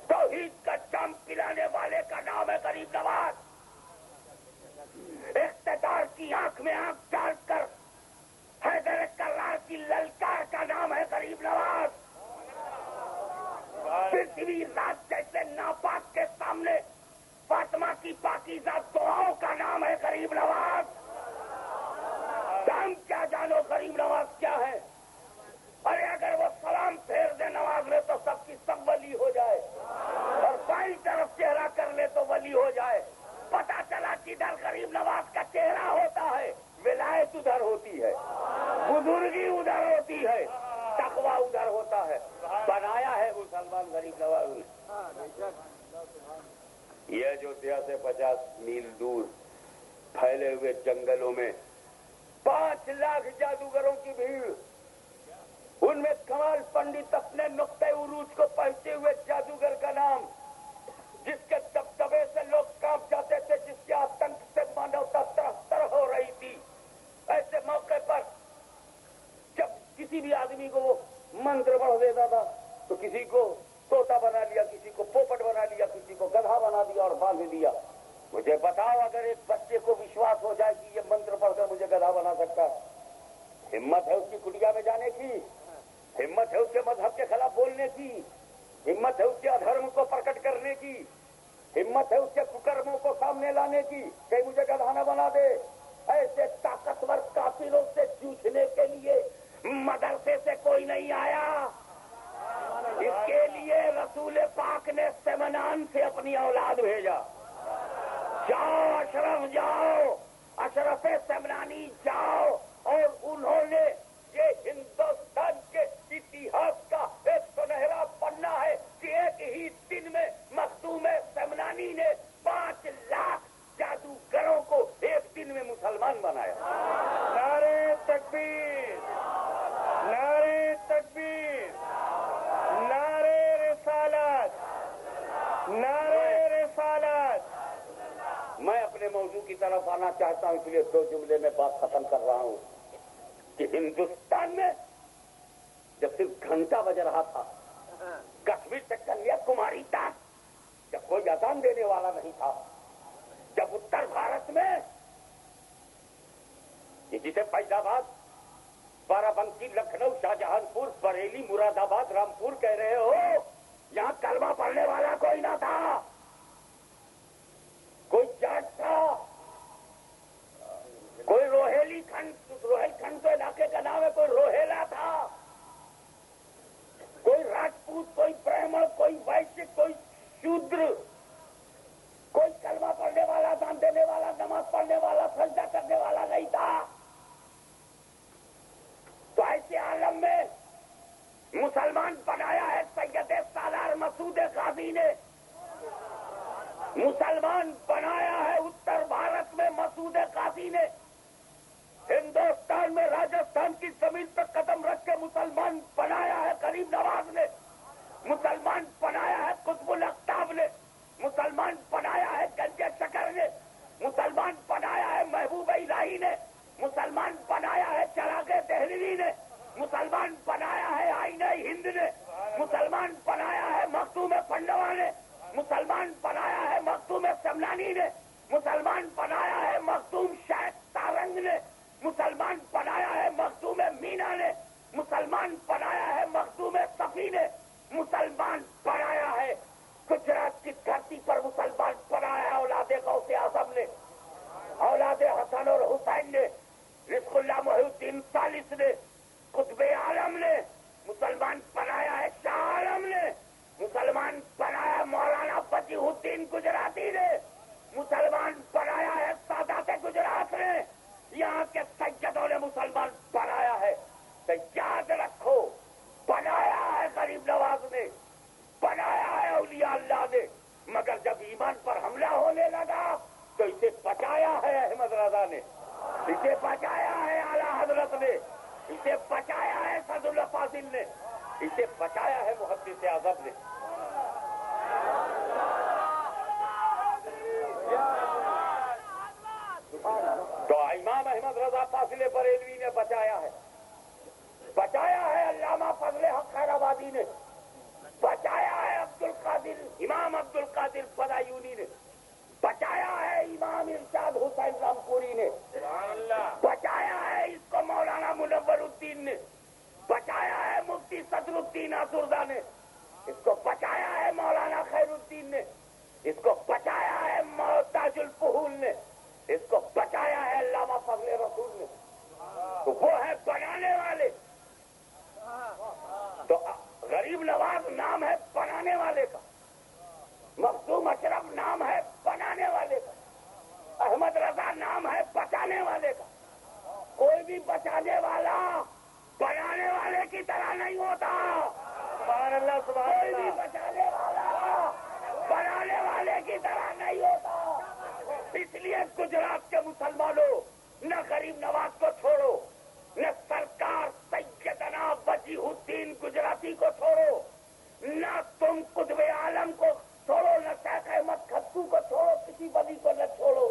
توحید کا جام پلانے والے کا نام ہے غریب نواز. اقتدار کی آنکھ میں آنکھ ڈال کر حیدر کرار کی للکار کا نام ہے غریب نواز. پرتھوی راج جیسے ناپاک کے سامنے فاطمہ کی پاکیزہ دعاؤں کا نام ہے غریب نواز. دام کیا جانو غریب نواز کیا ہے. ارے اگر وہ سلام پھیر دے نواز میں تو سب کی سب ولی ہو جائے, اور بائیں طرف چہرہ کر لے تو ولی ہو جائے. پتا چلا جدھر غریب نواز کا چہرہ ہوتا ہے ولایت ادھر ہوتی ہے, بزرگی ادھر ہوتی ہے, تقویٰ ادھر ہوتا ہے. بنایا ہے مسلمان غریب نواز نے. یہ اجودھیا سے 50 میل دور پھیلے ہوئے جنگلوں میں 5 لاکھ جادوگروں کی بھیڑ, ان میں کمال پنڈت اپنے نقطۂ عروج کو پہنچے ہوئے جادوگر کا نام, جس کے دبدبے سے لوگ کانپ جاتے تھے, جس کے آتنک سے مانوتا ترہتر ہو رہی تھی. ایسے موقع پر جب کسی بھی آدمی کو وہ منتر پڑھ دیتا تھا تو کسی کو طوطا بنا لیا, کسی کو پوپٹ بنا لیا, کسی کو گدھا بنا دیا اور باندھ دیا. مجھے بتاؤ اگر ایک بچے کو وشواس ہو جائے کہ یہ منتر پڑھ کر مجھے گدھا بنا سکتا ہے, ہمت ہے اس کی کٹیا میں جانے کی, ہمت ہے اس کے مذہب کے خلاف بولنے کی, ہمت ہے اس کے ادھرم کو پرکٹ کرنے کی, ہمت ہے اس کے ککرموں کو سامنے لانے کی کہ مجھے گدھا نہ بنا دے. ایسے طاقتور کافروں سے جوجھنے کے لیے مدرسے سے کوئی نہیں آیا. اس کے لیے رسول پاک نے سمنان سے اپنی اولاد بھیجا. جاؤ اشرف جاؤ, اشرف سمنانی جاؤ, اور انہوں نے یہ ہندوستان کے اتہاس کا ایک سنہرا پنا ہے کہ ایک ہی دن میں مخدوم سمنانی نے 5 لاکھ جادوگروں کو ایک دن میں مسلمان بنایا. نعرے تکبیر, نعرے تکبیر, نعرے رسالت, نعرے رسالت. میں اپنے موضوع کی طرف آنا چاہتا ہوں, اس لیے 2 جملے میں بات ختم کر رہا ہوں کہ ہندوستان میں جب صرف گھنٹہ بج رہا تھا, کشمیر سے کنیا کماری تک جب کوئی اذان دینے والا نہیں تھا, جب اتر بھارت میں جسے فیض آباد, بارہ بنکی, لکھنؤ, شاہجہان پور, بریلی, مراد آباد, رامپور کہہ رہے ہو, یہاں کلمہ پڑھنے والا کوئی نہ تھا, کوئی جاٹ تھا, کوئی روہیل کھنڈ تو علاقے کا نام ہے, کوئی روہیلا تھا, کوئی راجپوت, کوئی برہمن, کوئی ویشیہ, کوئی شودر, کوئی کلمہ پڑھنے والا, دان دینے والا, نماز پڑھنے والا, سجدہ کرنے والا نہیں تھا. تو ایسے عالم میں مسلمان بنایا ہے سید سالار مسعود غازی نے, مسلمان بنایا ہے اتر بھارت میں مسعود غازی نے, ہندوستان میں راجستھان کی زمین پر قدم رکھ کے مسلمان بنایا ہے غریب نواز نے, مسلمان بنایا ہے قطب القطب صاحب نے، مسلمان بنایا ہے گنج شکر نے، مسلمان بنایا ہے محبوب الہی نے، مسلمان بنایا ہے چراغ دہلوی نے، مسلمان بنایا ہے آئینہ ہند نے، مسلمان بنایا ہے مختوم پنڈوا نے، مسلمان بنایا ہے مختوم سمنانی نے، مسلمان بنایا ہے مختوم شیخ تارنگ نے، مسلمان بنایا ہے مختوم مینا نے، مسلمان بنایا ہے مختوم صفی نے، مسلمان بنایا ہے گجرات کی دھرتی پر، مسلمان بنایا ہے اولاد غوث اعظم نے، اولاد حسن اور حسین نے، رزق اللہ محی الدین ثالث نے، قطب عالم نے، مسلمان بنایا ہے شاہ عالم نے، مسلمان بنایا مولانا وجیہ الدین گجراتی نے، مسلمان بنایا ہے سادات گجرات نے، یہاں کے سیدوں نے مسلمان بنایا ہے۔ تو یاد رکھو، بنایا ہے غریب نواز نے، بنایا ہے اولیاء اللہ نے، مگر جب ایمان پر حملہ ہونے لگا تو اسے بچایا ہے احمد رضا نے، اسے بچایا ہے اعلیٰ حضرت نے، اسے بچایا ہے سعد اللہ فاضل نے، اسے بچایا ہے محدث اعظم نے۔ تو امام احمد رضا فاضل بریلوی نے بچایا ہے، بچایا ہے علامہ فضل حق خیر آبادی نے، بچایا ہے امام عبد القادر بدایونی نے، بچایا ہے امام ارشاد حسین رامپوری نے، بچایا ہے اس کو مولانا منور الدین نے، بچایا ہے مفتی صدر الدین آسردہ نے، اس کو بچایا ہے مولانا خیر الدین نے، اس کو بچایا ہے تاج الفہول نے، اس کو بچایا ہے علامہ فضل رسول نے۔ تو وہ ہے بنانے والے۔ تو غریب نواز نام ہے بنانے والے کا، مخدوم اشرف نام ہے بنانے والے کا، احمد رضا نام ہے بچانے والے کا۔ کوئی بھی بچانے والا بنانے والے کی طرح نہیں ہوتا، سبحان اللہ سبحان اللہ۔ کوئی بھی بچانے والا بنانے والے کی طرح نہیں ہوتا۔ اس لیے گجرات کے مسلمانوں، نہ غریب نواز کو چھوڑو، نہ سرکار سیدنا وجیہ الدین گجراتی کو چھوڑو، نہ تم قطب عالم کو چھوڑو، نہ شیخ احمد کھتو کو چھوڑو، کسی ولی کو نہ چھوڑو۔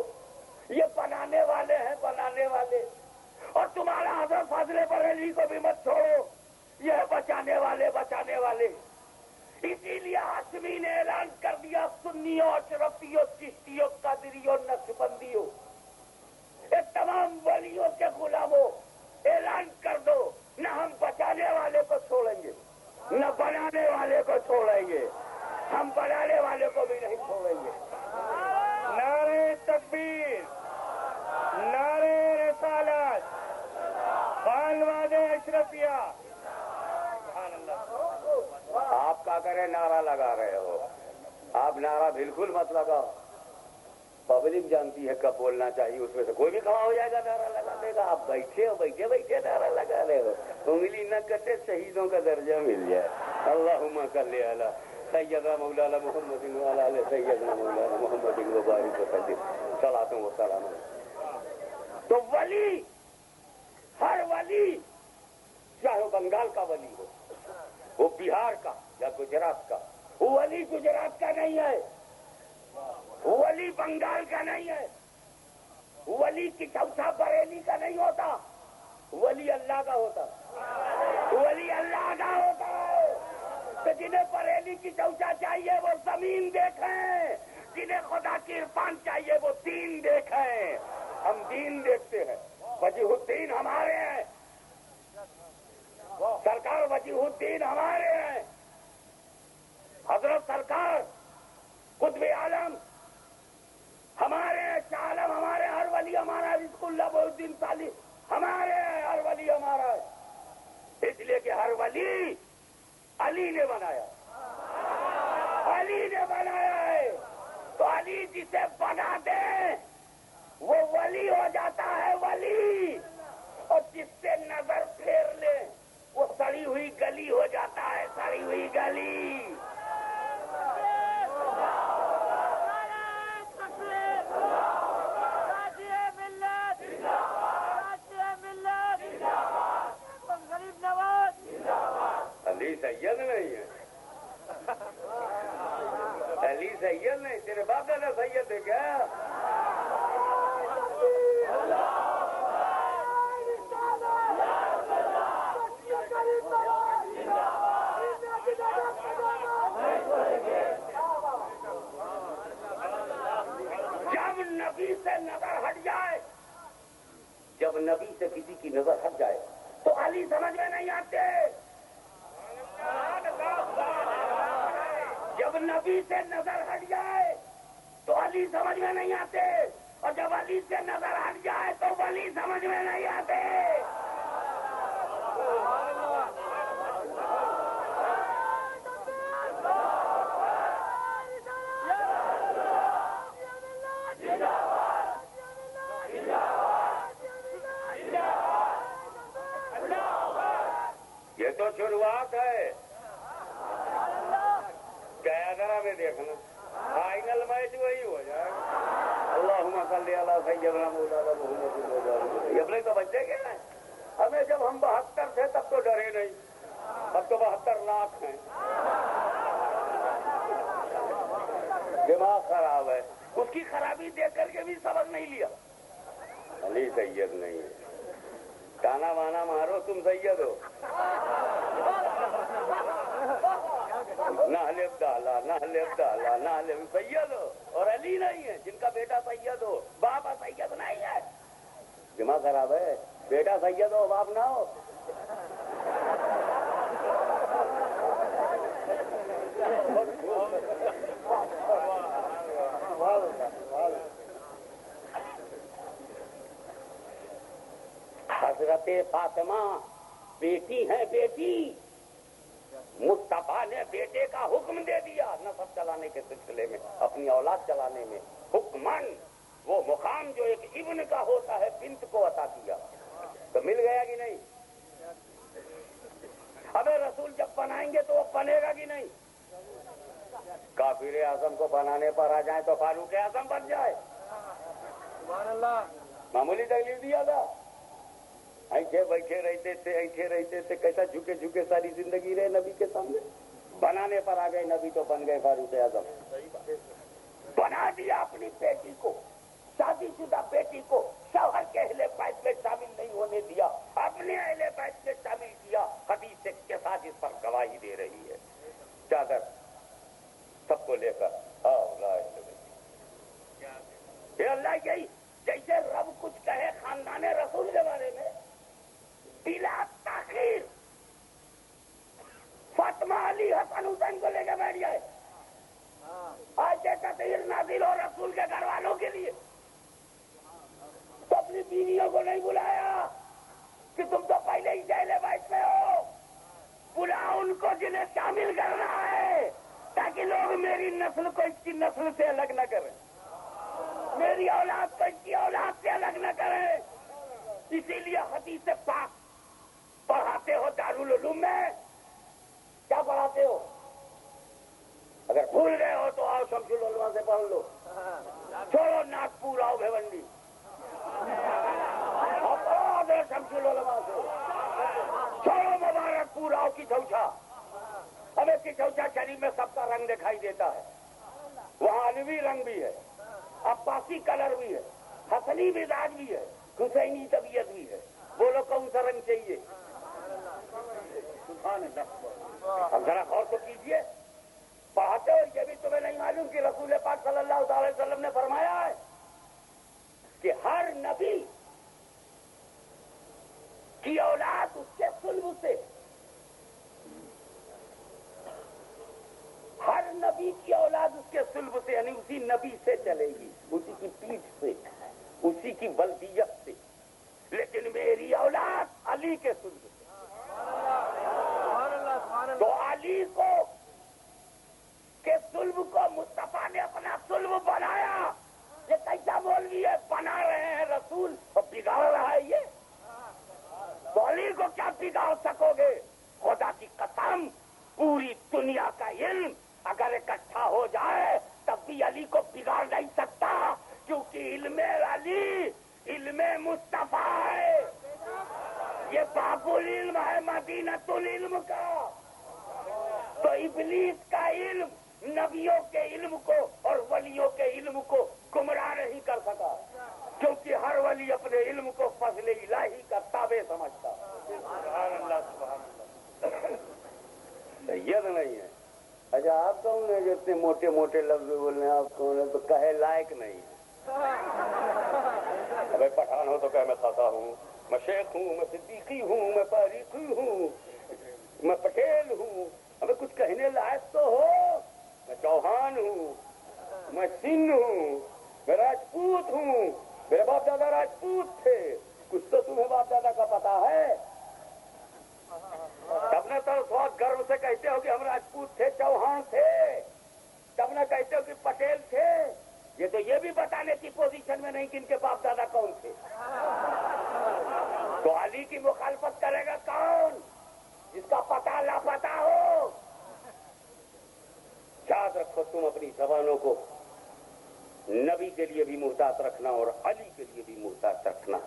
یہ بنانے والے ہیں، بنانے والے۔ اور تمہارا حضرت فاضل بریلوی کو بھی مت چھوڑو، یہ بچانے والے، بچانے والے۔ اسی لیے ہاشمی نے اعلان کر دیا، سنیوں، اشرفیوں، چشتیوں، قادریوں، نقشبندیوں، یہ تمام ولیوں کے غلاموں، اعلان کر دو، نہ ہم بچانے والے کو چھوڑیں گے، نہ بنانے والے کو چھوڑیں گے، ہم بنانے والے کو بھی نہیں چھوڑیں گے۔ نعرہ تکبیر، نعرہ رسالت، خانواد اشرفیہ۔ سبحان اللہ۔ آپ کا کرے نعرہ لگا رہے ہو، آپ نعرہ بالکل مت لگاؤ، پبلک جانتی ہے کب بولنا چاہیے، اس میں سے کوئی بھی کھڑا ہو جائے گا نعرہ لگا دے گا، آپ بیٹھے ہو، بیٹھے بیٹھے نعرہ لگا رہے ہو، انگلی نہ کٹے شہیدوں کا درجہ مل جائے۔ اللہم صلی علی سیدنا مولانا محمد وعلی آل سیدنا مولانا محمد وبارک وسلم صلاۃ و سلام۔ تو ولی، ہر ولی، چاہے وہ بنگال کا ولی ہو، وہ بہار کا یا گجرات کا، وہ ولی گجرات کا نہیں ہے، ولی بنگال کا نہیں ہے، ولی کی چوسا بریلی کا نہیں ہوتا، ولی اللہ کا ہوتا، ولی اللہ کا ہوتا ہے۔ تو جنہیں بریلی کی چوسا چاہیے وہ زمین دیکھیں، جنہیں خدا کی عرفان چاہیے وہ دین دیکھیں۔ ہم دین دیکھتے ہیں، وجیہ الدین ہمارے ہیں، سرکار وجیہ الدین ہمارے ہیں، حضرت سرکار قطب عالم ہمارے ہیں، شاہ عالم ہمارے، ہر ولی ہمارا ہے، رزق اللہ محی الدین ثالث ہمارے ہیں، ہر ولی ہمارا ہے۔ اس لیے کہ ہر ولی علی نے بنایا، علی نے بنایا ہے، تو علی جسے بنا دے وہ ولی ہو جاتا ہے، ولی، اور جس سے نظر پھیر لے وہ سڑی ہوئی گلی ہو جاتا ہے، سڑی ہوئی گلی۔ علی سید نہیں ہے، علی نبی سے نظر ہٹ جائے، جب نبی سے کسی کی نظر ہٹ جائے تو علی سمجھ میں نہیں آتے. جب نبی سے نظر ہٹ جائے تو علی سمجھ میں نہیں آتے، اور جب علی سے نظر ہٹ جائے تو ولی سمجھ میں نہیں آتے. یہ تو شروعات ہے. ذرا میں دیکھنا فائنل میچ وہی ہو جائے. اللہم صلی علی سیدنا مولانا محمد. یہ اپنے تو بچے گے. ہمیں جب ہم 72 تھے تب تو ڈرے نہیں، اب تو 72 لاکھ ہیں. دماغ خراب ہے. اس کی خرابی دیکھ کر کے بھی سبق نہیں لیا. علی سید نہیں ہے. کانا وانا مارو تم سید ہو. نہ سید ہو اور علی نہیں ہے. جن کا بیٹا سید ہو باپ سید نہیں ہے. دماغ خراب ہے. بیٹا سید ہو باپ نہ ہو. حضرت فاطمہ بیٹی ہے بیٹی. مصطفیٰ نے بیٹے کا حکم دے دیا نسب چلانے کے سلسلے میں، اپنی اولاد چلانے میں. حکمن وہ مقام جو ایک ابن کا ہوتا ہے بنت کو عطا کیا. تو مل گیا کہ نہیں؟ ابے رسول جب بنائیں گے تو وہ بنے گا کہ نہیں؟ کافر اعظم کو بنانے پر آ جائیں تو فاروق اعظم بن جائے. سبحان اللہ. معمولی تکلیف دیا تھا. ایسے بیٹھے رہتے تھے کیسا جھکے جھکے ساری زندگی رہے نبی کے سامنے. بنانے پر آ گئے نبی تو بن گئے فاروق اعظم. بنا دیا اپنی بیٹی کو، شادی شدہ بیٹی کو شوہر کے اہل بیت میں شامل نہیں ہونے دیا، اپنے اہل بیت میں شامل کیا. حدیث کے ساتھ اس پر گواہی دے رہی ہے. چادر سب کو لے کر اللہ یہی جیسے رب کچھ کہے خاندان رسول کے بارے میں بلا تاخیر فاطمہ علی حسن حسین کو لے کے بیٹھ جائے. آج تطہیر نازل ہو رسول کے گھر والوں کے لیے تو اپنی بیویوں کو نہیں بلایا کہ تم تو پہلے ہی جیل بیت میں ہو. بلا ان کو جنہیں شامل کرنا ہے تاکہ لوگ میری نسل کو اس کی نسل سے الگ نہ کریں، میری اولاد کو اس کی اولاد سے الگ نہ کریں. اسی لیے حدیث پاک پڑھاتے ہو دارالعلوم میں. کیا پڑھاتے ہو؟ اگر بھول گئے ہو تو آؤ شمس العلماء سے پڑھ لو. چھوڑو ناگپور آؤ بھیونڈی پڑھو شمس العلماء سے. چھوڑو مبارک پور آؤ کی چوچا. ہمیں کی چوچا شریف میں سب کا رنگ دکھائی دیتا ہے. وہاں علوی رنگ بھی ہے، عباسی کلر بھی ہے، حسنی مزاج بھی ہے، حسینی طبیعت بھی ہے. بولو کون سا رنگ چاہیے؟ اب ذرا غور تو کیجیے. پڑھاتے ہو یہ بھی تمہیں نہیں معلوم کہ رسول پاک صلی اللہ علیہ وسلم نے فرمایا ہے کہ ہر نبی کی اولاد اس کے صلب سے، ہر نبی کی اولاد اس کے صلب سے، یعنی اسی نبی سے چلے گی، اسی کی پیٹھ سے، اسی کی ولدیت سے. لیکن میری اولاد علی کے صلب سے. تو علی کو کے صلب کو مصطفیٰ نے اپنا صلب بنایا. یہ کیسا مولوی ہے؟ بنا رہے ہیں رسول اور بگاڑ رہا ہے یہ. تو علی کو کیا بگاڑ سکو گے؟ خدا کی قسم پوری دنیا کا علم اگر اکٹھا ہو جائے تب بھی علی کو بگاڑ نہیں سکتا، کیونکہ علم علی علم مصطفیٰ ہے. یہ باب العلم ہے مدینۃ العلم کا. تو ابلیس کا علم نبیوں کے علم کو اور ولیوں کے علم کو گمراہ نہیں کر سکا، کیونکہ ہر ولی اپنے علم کو فضل الہی کا تابع سمجھتا. سبحان اللہ سبحان اللہ. سید نہیں ہے. اچھا آپ کون ہیں جو اتنے موٹے موٹے لفظ بول رہے ہیں؟ آپ کون ہیں؟ تو کہے لائق نہیں ہے. میں خطا ہوں، میں شیخ ہوں، میں صدیقی ہوں، میں فاروقی ہوں، میں پٹیل ہوں، ہمیں کچھ کہنے لائق تو ہو. میں چوہان ہوں، میں سنگھ ہوں، میں راجپوت ہوں، میرے باپ دادا راجپوت تھے. کچھ تو تمہیں باپ دادا کا پتا ہے. تب نہ تو بہت گرو سے کہتے ہو کہ ہم راجپوت تھے، چوہان تھے. تب نہ کہتے ہو کہ پٹیل تھے. یہ تو یہ بھی بتانے کی پوزیشن میں نہیں کہ ان کے باپ دادا کون تھے. تو علی کی مخالفت کرے گا کون جس کا پتہ لاپتہ ہو؟ یاد رکھو تم اپنی زبانوں کو نبی کے لیے بھی محتاط رکھنا اور علی کے لیے بھی محتاط رکھنا.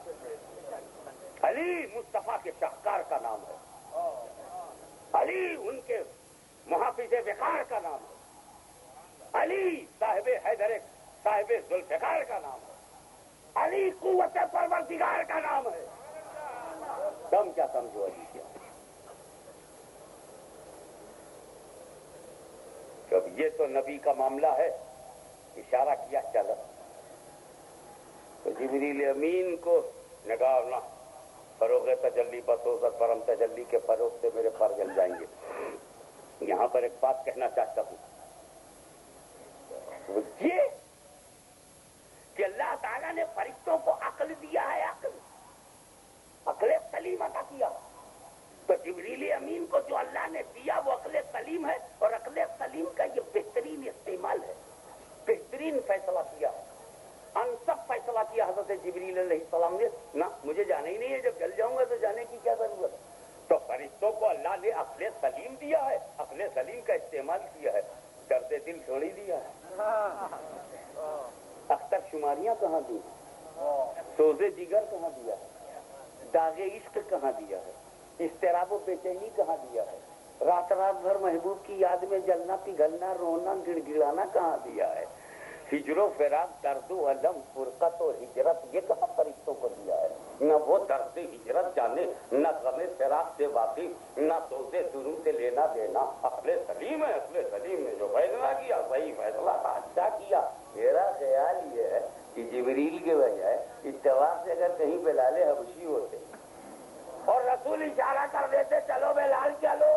علی مصطفیٰ کے شاہکار کا نام ہے. علی ان کے محافظ وقار کا نام ہے. علی صاحب حیدر صاحب ذوالفقار کا نام ہے. علی قوت پروردگار کا نام ہے. تم کیا سمجھو علی کیا؟ جب یہ تو نبی کا معاملہ ہے. اشارہ کیا چلا تو جبریل امین کو نگارنا فروغ تجلی بسوزت پرم تجلی کے فروغ سے میرے پر جل جائیں گے. یہاں پر ایک بات کہنا چاہتا ہوں، یہ کہ اللہ تعالیٰ نے فرشتوں کو عقل دیا ہے. عقل سلیم عطا کیا. تو جبریل امین کو جو اللہ نے دیا وہ عقل سلیم ہے، اور عقل سلیم کا یہ بہترین استعمال ہے. بہترین فیصلہ کیا، انصف فیصلہ کیا حضرت جبریل علیہ السلام نے. نہ مجھے جانا ہی نہیں ہے، جب جل جاؤں گا تو جانے کی کیا ضرورت ہے. تو فرشتوں کو اللہ نے عقل سلیم دیا ہے، عقل سلیم کا استعمال کیا ہے. درد دل تھوڑی دیا ہے. اختر شماریاں کہاں دی ہیں؟ سوز جگر کہاں دیا ہے؟ داغ عشق کہاں دیا ہے؟ اضطراب و بے چینی کہاں دیا ہے؟ رات رات بھر محبوب کی یاد میں جلنا پگھلنا رونا گڑ گڑانا کہاں دیا ہے؟ ہجر و فراق درد و الم فرقت و ہجرت یہ کہاں فرشتوں کو دیا ہے؟ نہ وہ درد ہجرت جانے، نہ غم فراق سے واقف، نہ سوز درود سے لینا دینا. عقل سلیم ہے. عقل سلیم نے جو فیصلہ کیا صحیح فیصلہ تھا، اچھا کیا. میرا خیال یہ ہے کہ جبریل کے بجائے اتفاق سے اگر کہیں بلال حبشی ہوتے اور رسول اشارہ کر دیتے چلو بلال چلو،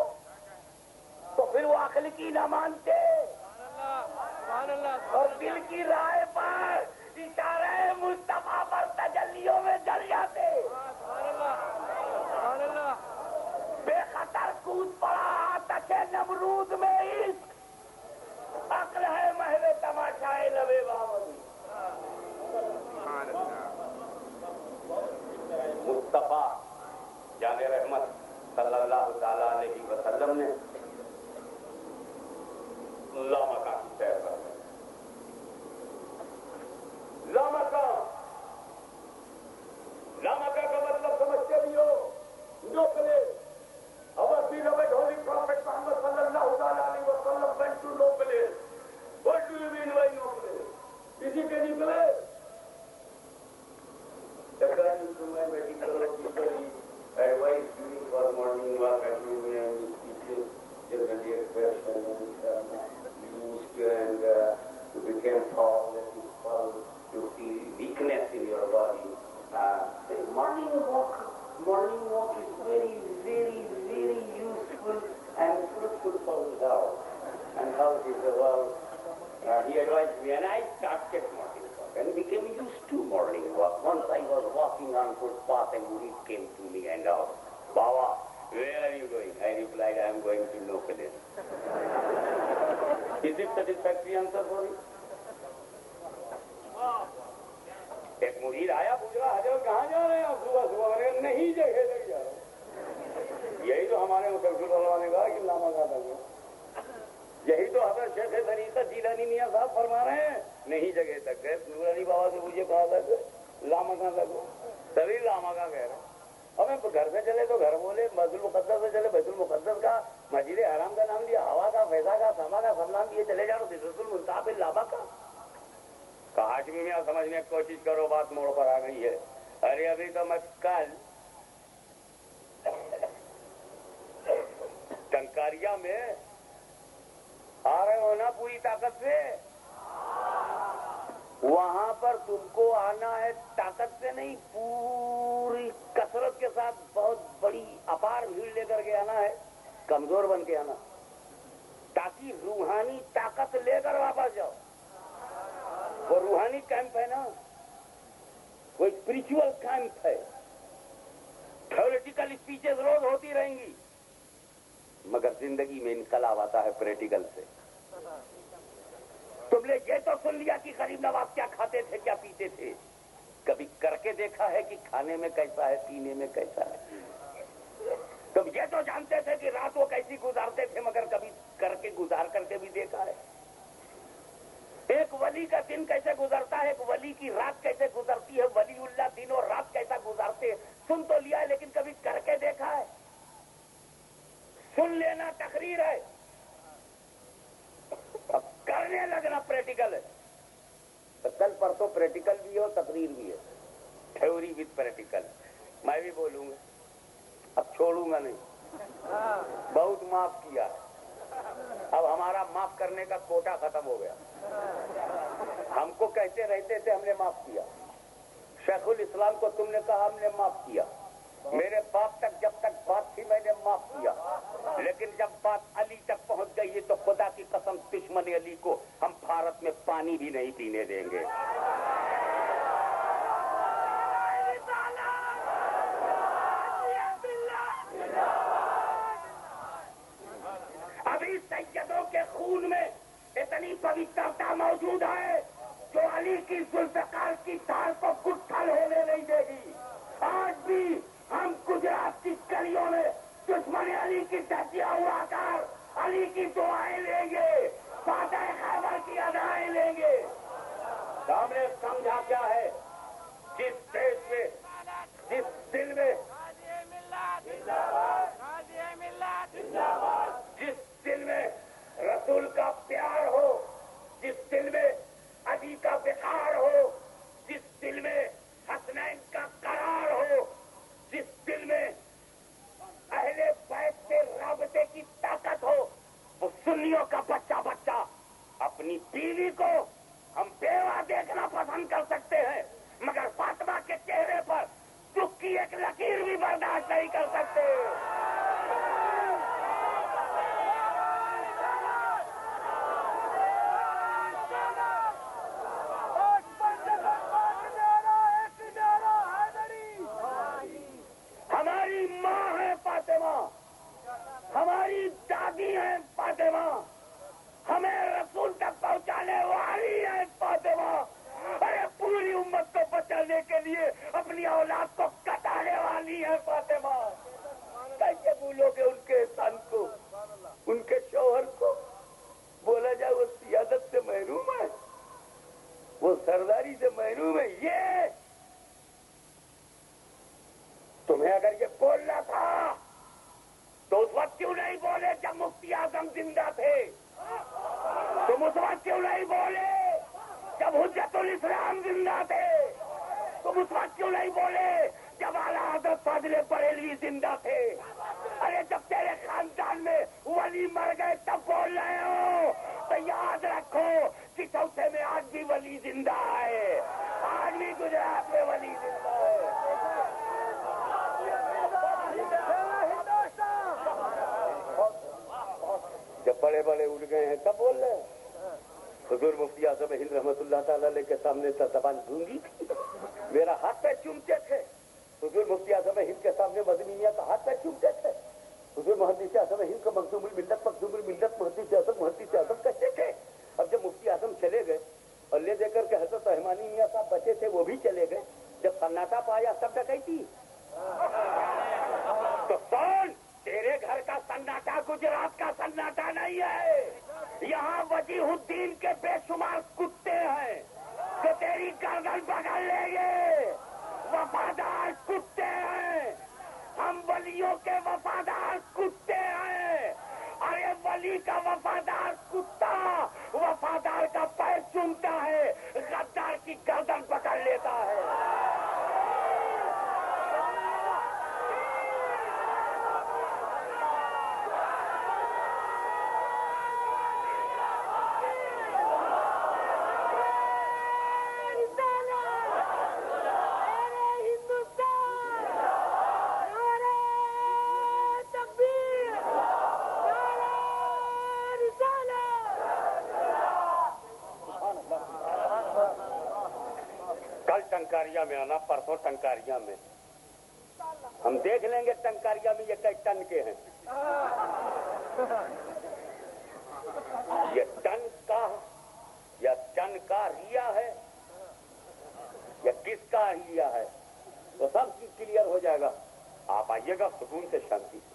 تو پھر وہ عقل کی نہ مانتے اور دل کی رائے پر اشارہ مصطفیٰ پر تجلیوں میں جل جاتے. بے خطر کود پڑا آتش نمرود میں عشق، عقل ہے محل تماشائے لبے باوری. مصطفیٰ جان رحمت صلی اللہ تعالی علیہ وسلم نے لامکہ کی سیر کر لامکہ کا مطلب سمجھتے بھی ہو جو پلے our beloved holy prophet Muhammad sallallahu alaihi wasallam went to no place. What do you mean by no place? Kisi ke nahi place? According to my medical history, advice me for morning walk at noon and teaching generally expression used and you became tall and you fall, you feel weakness in your body. Morning walk is very, very, very useful and fruitful for the health. And health is the world. He advised me and I started morning walk and became used to morning walk. Once I was walking on footpath and Murid came to me and asked, Baba, where are you going? I replied, I am going to no place. Is it satisfactory answer for you? ایک مرید آیا پوچھ رہا حضرت کہاں جا رہے ہیں آپ؟ صبح صبح نہیں جگہ تک جا رہے. یہی تو ہمارے مسلسل علماء نے کہا کہ لامکہ تک. یہی تو حضرت شیخ طریقت جیلانی میاں صاحب فرما رہے ہیں نہیں جگہ تک گئے. نور علی بابا سے مجھے کہا تھا لامکہ تک، سبھی لامکہ کہہ رہے ہیں. ہمیں گھر سے چلے تو گھر بولے، بیت المقدس سے چلے بیت المقدس کا، مسجد حرام کا نام لیا، ہوا کا فیضا کا سما کا سب نام دیے چلے جاؤ. سدرۃ المنتہا پہ لامکہ آج بھی میں سمجھنے کی کوشش کرو، بات موڑ پر آ گئی ہے. ارے ابھی تو میں کل ٹنکاریا میں آ رہے ہو نا پوری طاقت سے، وہاں پر تم کو آنا ہے طاقت سے نہیں، پوری وہ اسپرچل کیمپ ہے. تھیوریٹیکل اسپیچز روز ہوتی رہیں گی مگر زندگی میں انقلاب آتا ہے پریکٹیکل سے. تم نے یہ تو سن لیا کہ غریب نواز کیا کھاتے تھے کیا پیتے تھے, کبھی کر کے دیکھا ہے کہ کھانے میں کیسا ہے پینے میں کیسا ہے؟ تم یہ تو جانتے تھے کہ رات وہ کیسی گزارتے تھے مگر کبھی کر کے گزار کر کے بھی دیکھا ہے؟ ایک ولی کا دن کیسے گزرتا ہے, ایک ولی کی رات کیسے گزرتی ہے, ولی اللہ دن اور رات کیسا گزارتے ہیں سن تو لیا ہے لیکن کبھی کر کے دیکھا ہے؟ سن لینا تقریر ہے, اب کرنے لگنا پریکٹیکل ہے. کل پرسوں پریکٹیکل بھی ہے اور تقریر بھی ہے, تھیوری وتھ پریکٹیکل. میں بھی بولوں گا, اب چھوڑوں گا نہیں. بہت معاف کیا, اب ہمارا معاف کرنے کا کوٹا ختم ہو گیا. ہم کو کہتے رہتے تھے ہم نے معاف کیا, شیخ الاسلام کو تم نے کہا ہم نے معاف کیا, میرے باپ تک جب تک بات تھی میں نے معاف کیا, لیکن جب بات علی تک پہنچ گئی ہے تو خدا کی قسم دشمن علی کو ہم بھارت میں پانی بھی نہیں پینے دیں گے. ابھی سیدوں کے خون میں اتنی پوترتا موجود ہے جو علی کی ذوالفقار کی تار کو گٹھل ہونے نہیں دے گی. آج بھی ہم گجرات کی گلیوں میں دشمن علی کی دھجیاں اڑا کر علی کی دعائیں لیں گے, فاتح خیبر کی ادائیں لیں گے. ہم نے سمجھا کیا ہے, جس دیش میں جس دل میں جس دل میں رسول کا پیار ہو, جس دل میں علی کا وقار ہو, جس دل میں حسنین کا قرار ہو, جس دل میں اہل بیت سے رابطے کی طاقت ہو, وہ سنیوں کا بچہ بچہ اپنی بیوی کو ہم بیوہ دیکھنا پسند کر سکتے ہیں مگر فاطمہ کے چہرے پر دکھ کی ایک لکیر بھی برداشت نہیں کر سکتے. ہماری ماں ہے فاطمہ, ہماری دادی ہے فاطمہ, ہمیں رسول تک پہنچانے والی ہے فاطمہ. ارے پوری امت کو بچانے کے لیے اپنی اولاد کو کٹانے والی ہے فاطمہ. کیسے بھولو گے ان کے احسان کو, ان کے شوہر کو؟ بولا جائے وہ سیادت سے محروم ہے, وہ سرداری سے محروم ہے. یہ تمہیں اگر یہ بولنا تھا تو اس وقت کیوں نہیں بولے جب مفتی اعظم زندہ تھے؟ تم اس وقت کیوں نہیں بولے جب حجت الاسلام زندہ تھے؟ تم اس وقت کیوں نہیں بولے جب اعلیٰ حضرت فاضل بریلوی زندہ تھے؟ ارے جب تیرے خاندان میں ولی مر گئے تب بول رہے ہو, تو یاد رکھو کہ چوتھے میں آج بھی ولی زندہ ہے, آج بھی گجرات میں ولی زندہ ہے. جب بڑے بڑے اٹھ گئے ہیں تب بول رہے ہیں. حضور مفتی اعظم ہند رحمت اللہ تعالی علیہ کے سامنے زبان گونگی تھی, میرا ہاتھ پہ چومتے تھے. حضور مفتی اعظم ہند کے سامنے مدنیہ کا ہاتھ پہ چومتے تھے. حضور محدث اعظم ہند کو مخدوم الملت محدث اعظم کہتے تھے. اب جب مفتی اعظم چلے گئے اور لے دے کر کے حضرت رحمانی میاں صاحب بچے تھے وہ بھی چلے گئے, جب سناٹا پایا سب ڈکیتی. تو سن, تیرے گھر کا سناٹا گجرات کا سناٹا نہیں ہے. یہاں وجیہ الدین کے بے شمار کتے ہیں جو تیری گردن پکڑ لیں گے. وفادار کتے ہیں, ہم ولیوں کے وفادار کتے ہیں. ارے ولی کا وفادار کتا وفادار کا پیر چومتا ہے, غدار کی گردن پکڑ لیتا ہے. کل ٹنکاریا میں آنا، پرسوں ٹنکاریا میں، ہم دیکھ لیں گے ٹنکاریا میں یہ کئی ٹن کے ہیں، یہ ٹن کا یا ٹن کا ریا ہے یا کس کا ریا ہے، تو سب چیز کلیئر ہو جائے گا. آپ آئیے گا سکون سے، شانتی سے.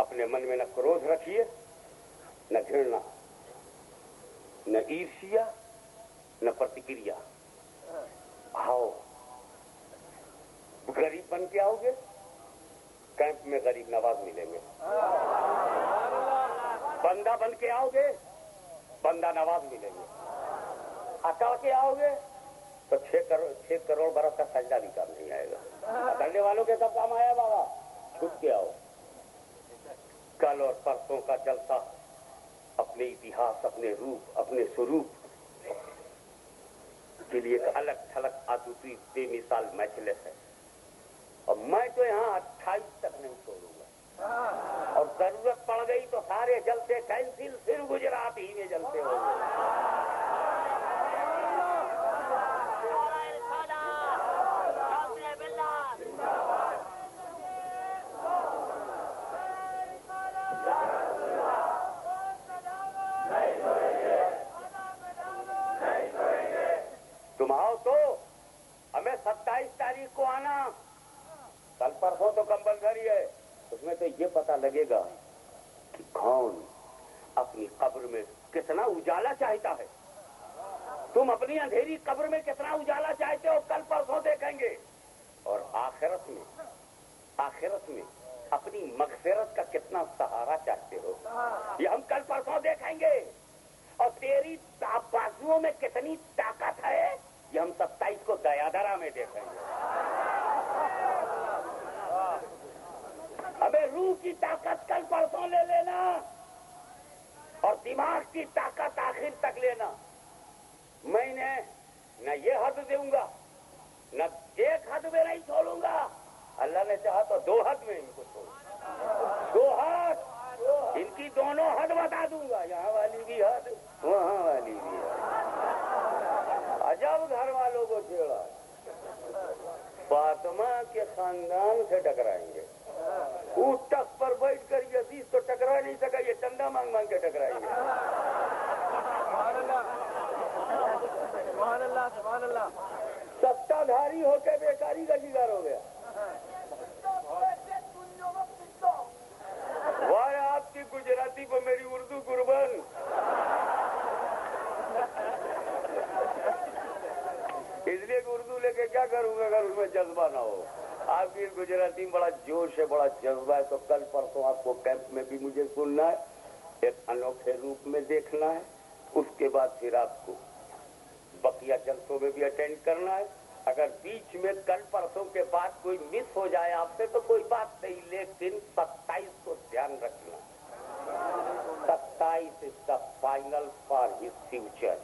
اپنے من میں نہ کروھ رکھیے، نہ گھرنا، نہ عیرشیا، نہ پرتکریا. آؤ، غریب بن کے آؤ گے، کیمپ میں غریب نواز ملیں گے. بندہ بن کے آؤ گے، بندہ نواز ملیں گے. اکڑ کے آؤ گے تو 6 کروڑ برس کا سجدہ بھی کام نہیں آئے گا. اکڑنے والوں کے سب کام آیا بابا. چھپ کے آؤ. کل اور پرسوں کا جلسہ اپنے اتہاس، اپنے روپ، اپنے سوروپ کے لیے ایک الگ تھلگ آدوتی بے مثال مجلس ہے. اور میں تو یہاں 28 تک نہیں چھوڑوں گا، اور ضرورت پڑ گئی تو سارے جلسے کینسل، پھر گجرات ہی میں جلسے ہوں گے. تم آؤ تو ہمیں 27 تاریخ کو آنا. کل پرسوں تو کمپلسری ہے. اس میں تو یہ پتا لگے گا کہ کون اپنی قبر میں کتنا اجالا چاہتا ہے. تم اپنی اندھیری قبر میں کتنا اجالا چاہتے ہو، کل پرسوں دیکھیں گے. اور آخرت میں اپنی مغفرت کا کتنا سہارا چاہتے ہو، یہ ہم کل پرسوں دیکھیں گے. اور تیری بازوؤں میں کتنی طاقت ہے، یہ ہم 27 کو دیادرا میں دیکھیں گے. ہمیں روح کی طاقت کل پرسوں لے لینا، اور دماغ کی طاقت آخر تک لینا. میں نے نہ یہ حد دوں گا، نہ ایک حد میں نہیں چھوڑوں گا. اللہ نے چاہا تو 2 حد میں ان کو چھوڑوں گا. 2 حد، ان کی دونوں حد بتا دوں گا. یہاں والی بھی حد، وہاں والی بھی حد. عجب گھر والوں کو چھیڑا. فاطمہ کے خاندان سے ٹکرائیں گے. اونٹ تخت پر بیٹھ کر یزید تو ٹکرا نہیں سکا، یہ چندہ مانگ مانگ کے ٹکرائیں گے. سبحان اللہ. ستا دھاری ہو کے بیکاری کا شکار ہو گیا. وائے آپ کی گجراتی کو میری اردو قربان. اس لیے کہ اردو لے کے کیا کروں گا اگر اس میں جذبہ نہ ہو. آپ کی گجراتی میں بڑا جوش ہے، بڑا جذبہ ہے. تو کل پرسوں آپ کو کیمپ میں بھی مجھے سننا ہے، ایک انوکھے روپ میں دیکھنا ہے. اس کے بعد پھر آپ کو بقیہ جلسوں میں بھی اٹینڈ کرنا ہے. اگر بیچ میں کل پرسوں کے بعد کوئی مس ہو جائے آپ سے تو کوئی بات نہیں، لیکن 27 کو دھیان رکھنا. 27 is the final for his future.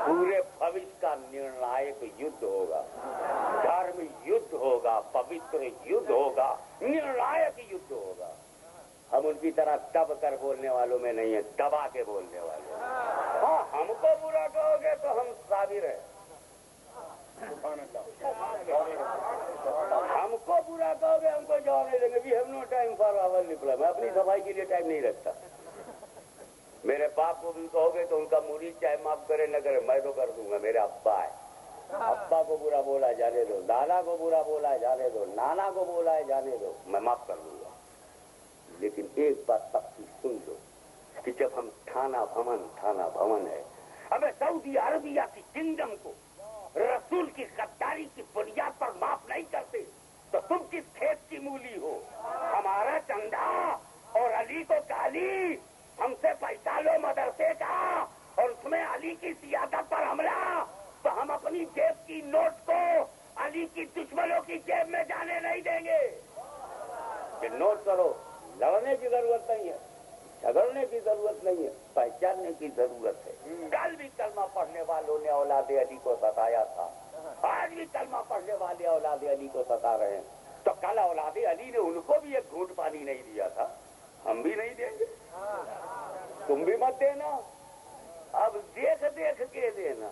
پورے بھوش کا نرنائک یدھ ہوگا، دھرم یدھ ہوگا، پوتر یدھ ہوگا، نرنائک یدھ ہوگا. ہم ان کی طرح دب کر بولنے والوں میں نہیں ہیں، دبا کے بولنے والے. ہاں، ہم کو برا کہو گے تو ہم صابر ہیں. ہم کو برا کہو گے، ہم کو جواب نہیں دیں گے. We have no time for our reply. میں اپنی صفائی کے لیے ٹائم نہیں رکھتا. میرے باپ کو بھی کہو گے تو ان کا مرید چاہے معاف کرے نہ کرے، میں تو کر دوں گا. میرے ابا ہے، ابا کو برا بولا جانے دو، دادا کو برا بولا جانے دو، نانا کو بولا ہے جانے دو، میں معاف کر دوں گا. لیکن ایک بات سب سن لو کہ جب ہم تھانہ بھون ہے، ہمیں سعودی عربیہ کی کنگڈم کو رسول کی غداری کی بنیاد پر معاف نہیں کرتے تو تم کس کھیت کی مولی ہو؟ ہمارا چندہ اور علی کو گالی، ہم سے پیسہ لو مدرسے کا اور اس میں علی کی سیادت پر حملہ، تو ہم اپنی جیب کی نوٹ کو علی کی دشمنوں کی جیب میں جانے نہیں دیں گے. کہ نوٹ کرو، لڑنے کی ضرورت نہیں ہے، جھگڑنے کی ضرورت نہیں ہے، پہچاننے کی ضرورت ہے. کل بھی کلمہ پڑھنے والوں نے اولاد علی کو ستایا تھا، آج بھی کلمہ پڑھنے والے اولاد علی کو ستا رہے ہیں. تو کل اولاد علی نے ان کو بھی ایک گھونٹ پانی نہیں دیا تھا، ہم بھی نہیں دیں گے. تم بھی مت دینا، اب دیکھ دیکھ کے دینا.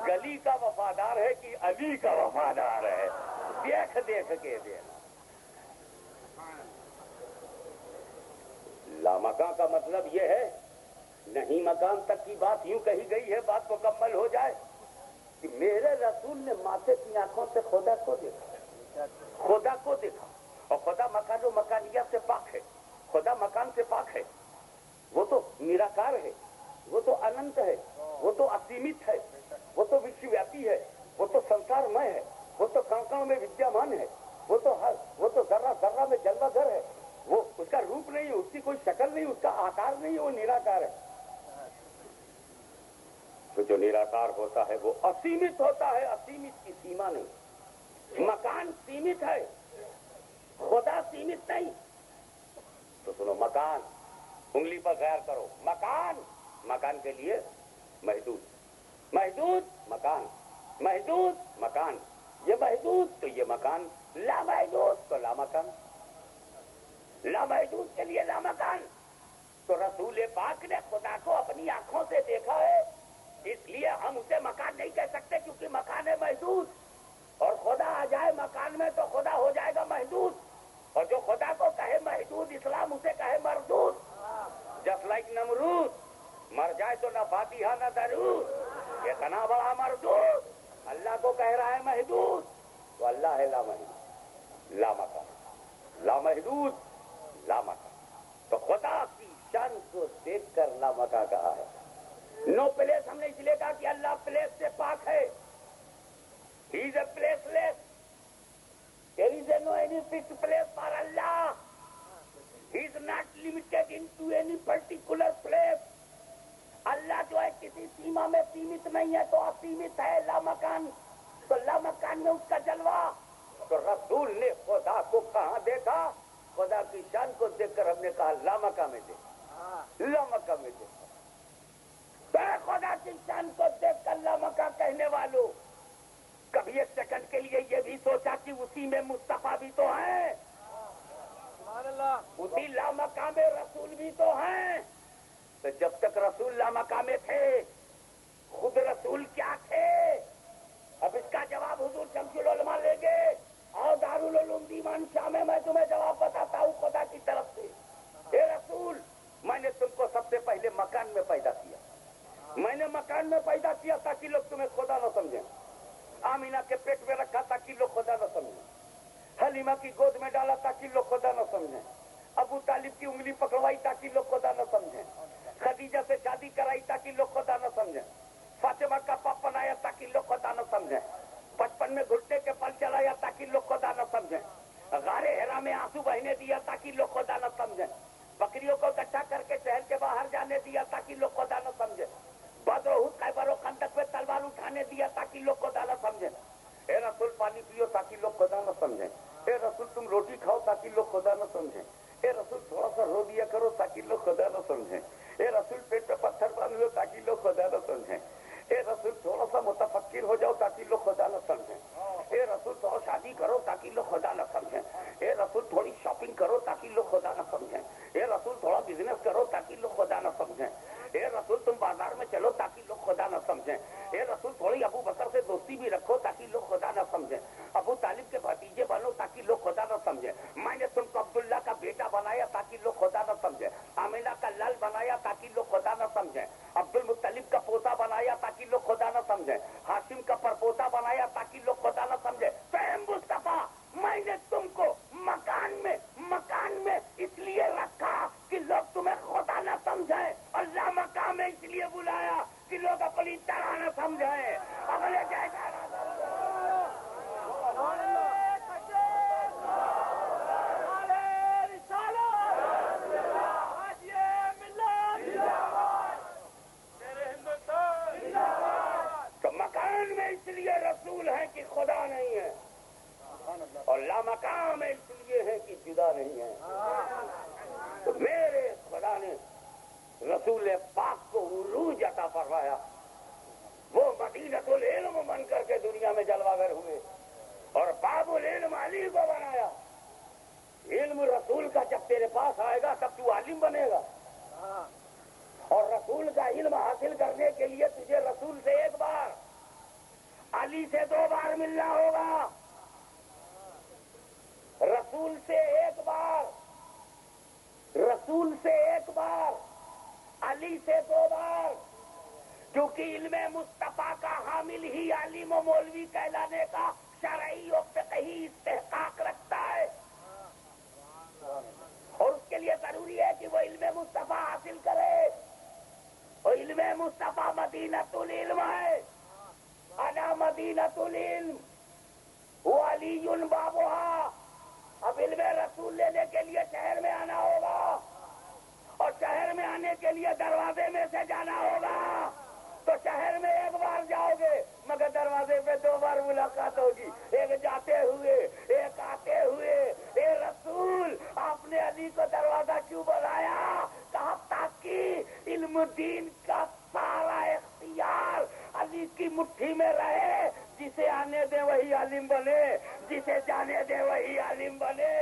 گلی کا وفادار ہے کہ علی کا وفادار ہے، دیکھ دیکھ کے دینا۔ لامکاں کا مطلب یہ ہے، نہیں مکان تک کی بات یوں کہی گئی ہے، بات مکمل ہو جائے کہ میرے رسول نے ماتھے کی آنکھوں سے خدا کو دیکھا، خدا کو دیکھا، اور خدا مکان و مکانیت سے پاک ہے، خدا مکان سے پاک ہے، وہ تو نراکار ہے، وہ تو اننت ہے، وہ تو اسیمت ہے، وہ تو وشو ویاپی ہے، وہ تو سنسار مے ہے، وہ تو کانکاؤں میں ودیامان ہے، وہ تو ذرہ ذرہ میں جلوہ گر ہے، وہ اس کا روپ نہیں، اس کی کوئی شکل نہیں، اس کا آکار نہیں، وہ نراکار ہے۔ تو جو نراکار ہوتا ہے وہ اسیمت ہوتا ہے، اسیمت کی سیما نہیں۔ مکان سیمت ہے، خدا سیمت نہیں۔ تو سنو، مکان انگلی پر غیر کرو، مکان، مکان کے لیے محدود، محدود مکان، محدود مکان، یہ محدود تو یہ مکان، لامحدود تو لامکان، لامحدود کے لیے لامکان۔ تو رسول پاک نے خدا کو اپنی آنکھوں سے دیکھا ہے، اس لیے ہم اسے مکان نہیں کہہ سکتے، کیونکہ مکان ہے محدود، اور خدا آ جائے مکان میں تو خدا ہو جائے گا محدود، اور جو خدا کو کہے محدود، اسلام اسے کہے مردود، جسٹ لائک نمرود، مر جائے تو نہ فاتحہ نہ درود، اتنا بڑا مردود اللہ کو کہہ رہا ہے محدود، تو اللہ ہے لامحدود، لامکان، لامحدود لامکان۔ تو خدا کی شان کو دیکھ کر لامکان کہا ہے۔ نو پلیس ہم نے اس لیے کہا کہ اللہ پلیس سے پاک ہے، he is a placeless, there is a no any fix place for Allah, he is not limited in to any particular place. اللہ جو ہے کسی سیما میں سیمت نہیں ہے، تو اسیمت ہے، لامکان، تو لامکان میں اس کا جلوہ۔ تو رسول نے خدا کو کہاں دیکھا؟ خدا کی شان کو دیکھ کر ہم نے کہا لامکان میں دیکھا، لامکان میں دیکھا۔ خدا کی شان کو دیکھ کر لامکان کہنے والوں، کبھی ایک سیکنڈ کے لیے یہ بھی سوچا کہ اسی میں مصطفیٰ بھی تو ہیں، اسی لامکان میں رسول بھی تو ہیں؟ تو جب تک رسول لامکان میں تھے، خود رسول کیا تھے؟ اب اس کا جواب حضور شمس العلماء لیں گے، اور دارالعلوم دیوان شاہ میں تمہیں جواب بتاتا ہوں خدا کی طرف سے۔ اے رسول، میں نے تم کو سب سے پہلے مکان میں پیدا کیا، میں نے مکان میں پیدا کیا تاکہ لوگ تمہیں خدا نہ سمجھیں، آمینہ کے پیٹ میں رکھا تاکہ لوگ خدا نہ سمجھیں، حلیمہ کی گود میں ڈالا تاکہ لوگ خدا نہ سمجھیں، ابو طالب کی انگلی پکڑوائی تاکہ لوگ خدا نہ سمجھیں، خدیجہ سے شادی کرائی تاکہ لوگ خدا نہ سمجھیں، فاطمہ کا پاپ بنایا تاکہ لوگ خدا نہ سمجھیں، بچپن میں گھٹنے کے پل چلایا تاکہ لوگ خدا نہ سمجھیں، غار حرا میں آنسو بہنے دیا تاکہ لوگ خدا نہ سمجھیں، بکریوں کو اکٹھا کر کے شہر کے باہر جانے دیا تاکہ لوگ خدا نہ سمجھیں، بدر احد خیبر و خندق میں تلوار اٹھانے دیا تاکہ لوگ خدا نہ سمجھیں۔ اے رسول پانی پیو تاکہ لوگ خدا نہ سمجھیں، اے رسول تم روٹی کھاؤ تاکہ لوگ خدا نہ سمجھیں، اے رسول تھوڑا سا رو دیا کرو تاکہ لوگ خدا نہ سمجھیں، اے رسول پیٹ پہ پتھر باندھ لو تاکہ لوگ خدا نہ سمجھیں، اے رسول تھوڑا سا متفکر ہو جاؤ تاکہ لوگ خدا نہ سمجھیں، اے رسول تھوڑا شادی کرو تاکہ لوگ خدا نہ سمجھیں، اے رسول تھوڑی شاپنگ کرو تاکہ لوگ خدا نہ سمجھیں، اے رسول تھوڑا بزنس کرو تاکہ لوگ خدا نہ سمجھیں، اے رسول تم بازار میں چلو تاکہ لوگ خدا نہ سمجھیں، اے رسول تھوڑی ابو بکر سے دوستی بھی رکھو تاکہ لوگ خدا نہ سمجھیں، ابو طالب کے بھتیجے بنو تاکہ لوگ خدا نہ سمجھیں، میں نے تم کو عبداللہ کا بیٹا بنایا تاکہ لوگ خدا نہ سمجھیں، آمینہ کا لال بنایا تاکہ لوگ خدا نہ سمجھیں، عبد المطلب کا پوتا بنایا تاکہ لوگ خدا نہ سمجھیں، ہاشم کا پرپوتا بنایا تاکہ لوگ خدا نہ سمجھیں۔ فہم مصطفیٰ، میں نے تم کو مکان میں اس لیے رکھا کہ لوگ تمہیں خدا نہ سمجھیں، اور لامکان میں اس لیے بلایا کہ لوگ اپنی طرح نہ سمجھیں، اگلے جیسا نہ سمجھیں۔ تو مکان میں اس لیے رسول ہے کہ خدا نہیں ہے، اور لامکان میں اس لیے ہے کہ جدا نہیں ہے۔ تو میرے خدا نے رسول پاک کو عروج عطا فرمایا، وہ مدینۃ العلم بن کر کے دنیا میں جلوہ گر ہوئے، اور باب العلم علی کو بنایا۔ علم رسول کا جب تیرے پاس آئے گا تب تو عالم بنے گا، اور رسول کا علم حاصل کرنے کے لیے تجھے رسول سے ایک بار علی سے 2 بار ملنا ہوگا، رسول سے 1 بار، رسول سے 1 بار، علی سے 2 بار، کیونکہ علم مصطفیٰ کا حامل ہی عالم و مولوی کہلانے کا شرعی و فقہی استحقاق رکھتا ہے، اور اس کے لیے ضروری ہے کہ وہ علم مصطفیٰ حاصل کرے، اور علم مصطفیٰ مدینۃ العلم ہے، انا مدینۃ العلم وعلی بابھا۔ اب علم رسول لینے کے لیے شہر میں آنا ہوگا، اور شہر میں آنے کے لیے دروازے میں سے جانا ہوگا، تو شہر میں 1 بار جاؤ گے مگر دروازے پہ 2 بار ملاقات ہوگی، ایک جاتے ہوئے ایک آتے ہوئے۔ اے رسول، آپ نے علی کو دروازہ کیوں بنایا؟ کہا تاکہ علم دین کا سارا اختیار علی کی مٹھی میں رہے، جسے آنے دے وہی عالم بنے، جسے جانے دے وہی عالم بنے۔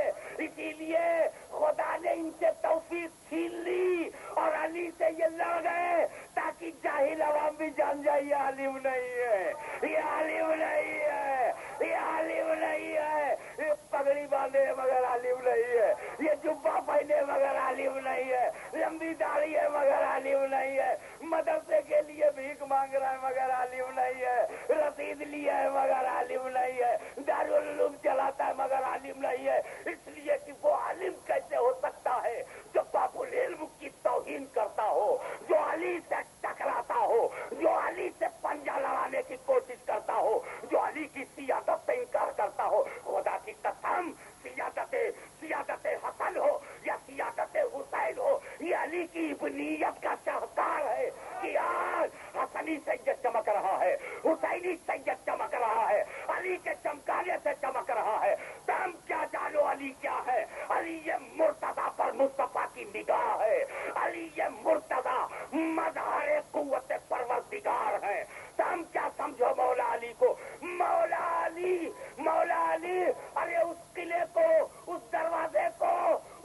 اسی لیے خدا نے ان سے توفیق چھین لی اور علی سے یہ لڑ گئے تاکہ جاہل عوام بھی جان جائے یہ عالم نہیں ہے، یہ عالم نہیں ہے، یہ عالم نہیں ہے، یہ پگڑی باندھے مگر عالم نہیں ہے، یہ جبہ پہنے مگر عالم نہیں ہے، لمبی داڑھی ہے مگر عالم نہیں ہے، مدرسے کے لیے بھیک مانگ رہا ہے مگر عالم نہیں ہے، رسید لیا ہے مگر عالم نہیں ہے، دارالعلوم چلاتا ہے مگر عالم نہیں ہے۔ اس لیے کہ وہ عالم کیسے ہو سکتا ہے جو باب العلم کی توہین کرتا ہو، جو علی سے ٹکراتا ہو، جو علی سے پنجہ لڑانے کی کوشش کرتا ہو، جو علی کی سیادت سے انکار کرتا ہو۔ خدا کی قسم، سیادت حسن ہو یا سیادت حسین ہو، یہ علی کی ابنیت کا شاہکار ہے کہ آج حسنی سید چمک رہا ہے، حسینی سید چمک رہا ہے، علی کے چمکانے سے چمک رہا ہے۔ تم کیا جانو علی کیا ہے؟ علی یہ مرتضی پر مصطفیٰ کی نگاہ ہے، علی یہ مرتضی مظہر قوت پروردگار ہے۔ تم کیا سمجھو مولا علی کو؟ مولا علی ارے اس قلعے کو، اس دروازے کو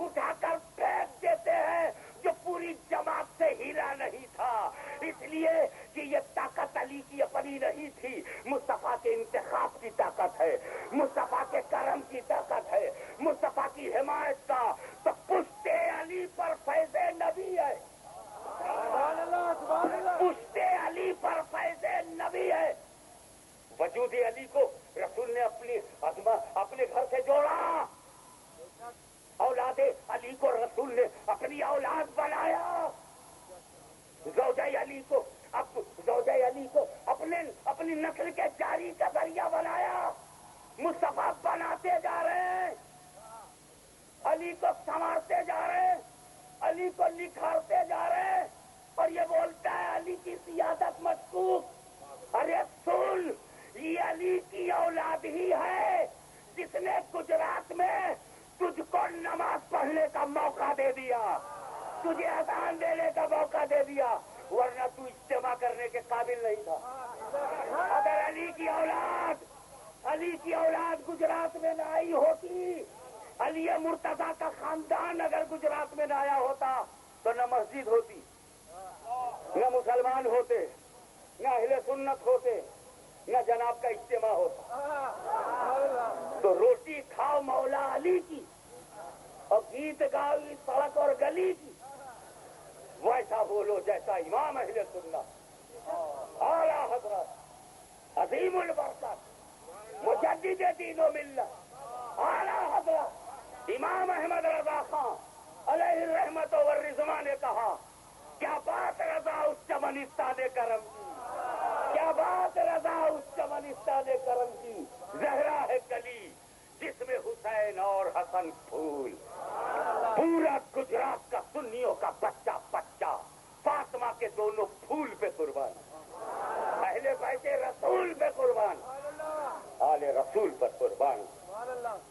اٹھا کر پھینک دیتے ہیں جو پوری جماعت سے ہلا نہیں تھا، اس لیے کہ یہ طاقت علی کی اپنی نہیں تھی، مصطفیٰ کے انتخاب کی طاقت ہے، مصطفیٰ کے کرم کی طاقت ہے، مصطفیٰ کی حمایت کا۔ تو پشت علی پر فیض نبی ہے، پشت علی پر فیض نبی ہے۔ وجود علی کو رسول نے اپنے گھر سے جوڑا، اولاد علی کو رسول نے اپنی اولاد بنایا، زوجہ علی کو اپنی نسل کے جاری کا ذریعہ بنایا۔ مصطفیٰ بناتے جا رہے ہیں، علی کو سنوارتے جا رہے ہیں، علی کو نکھارتے جا رہے ہیں، اور یہ بولتا ہے علی کی سیادت مشکوک۔ ارے سن، یہ علی کی اولاد ہی ہے جس نے گجرات میں تجھ کو نماز پڑھنے کا موقع دے دیا، تجھے اذان دینے کا موقع دے دیا، ورنہ تو اجتماع کرنے کے قابل نہیں تھا۔ اگر علی کی اولاد گجرات میں نہ آئی ہوتی، علی مرتضیٰ کا خاندان اگر گجرات میں نہ آیا ہوتا تو نہ مسجد ہوتی، نہ مسلمان ہوتے، نہ اہل سنت ہوتے، نہ جناب کا اجتماع ہوتا۔ تو روٹی کھاؤ مولا علی کی اور گیت گاؤ سڑک اور گلی کی، ویسا بولو جیسا امام اہل سنت اعلیٰ حضرت عظیم البرکت مجدد دین و ملت اعلیٰ حضرت امام احمد رضا خان علیہ الرحمت والرضوان نے کہا، کیا بات رضا اس چمنستان کرم کی، کیا بات رضا اس چمنستان کرم کی، زہرا ہے کلی جس میں حسین اور حسن پھول، پورا گجرات کا سنیوں کا بچہ بچہ فاطمہ کے دونوں پھول پہ قربان، اہل بیت رسول پہ قربان، آل رسول پر قربان۔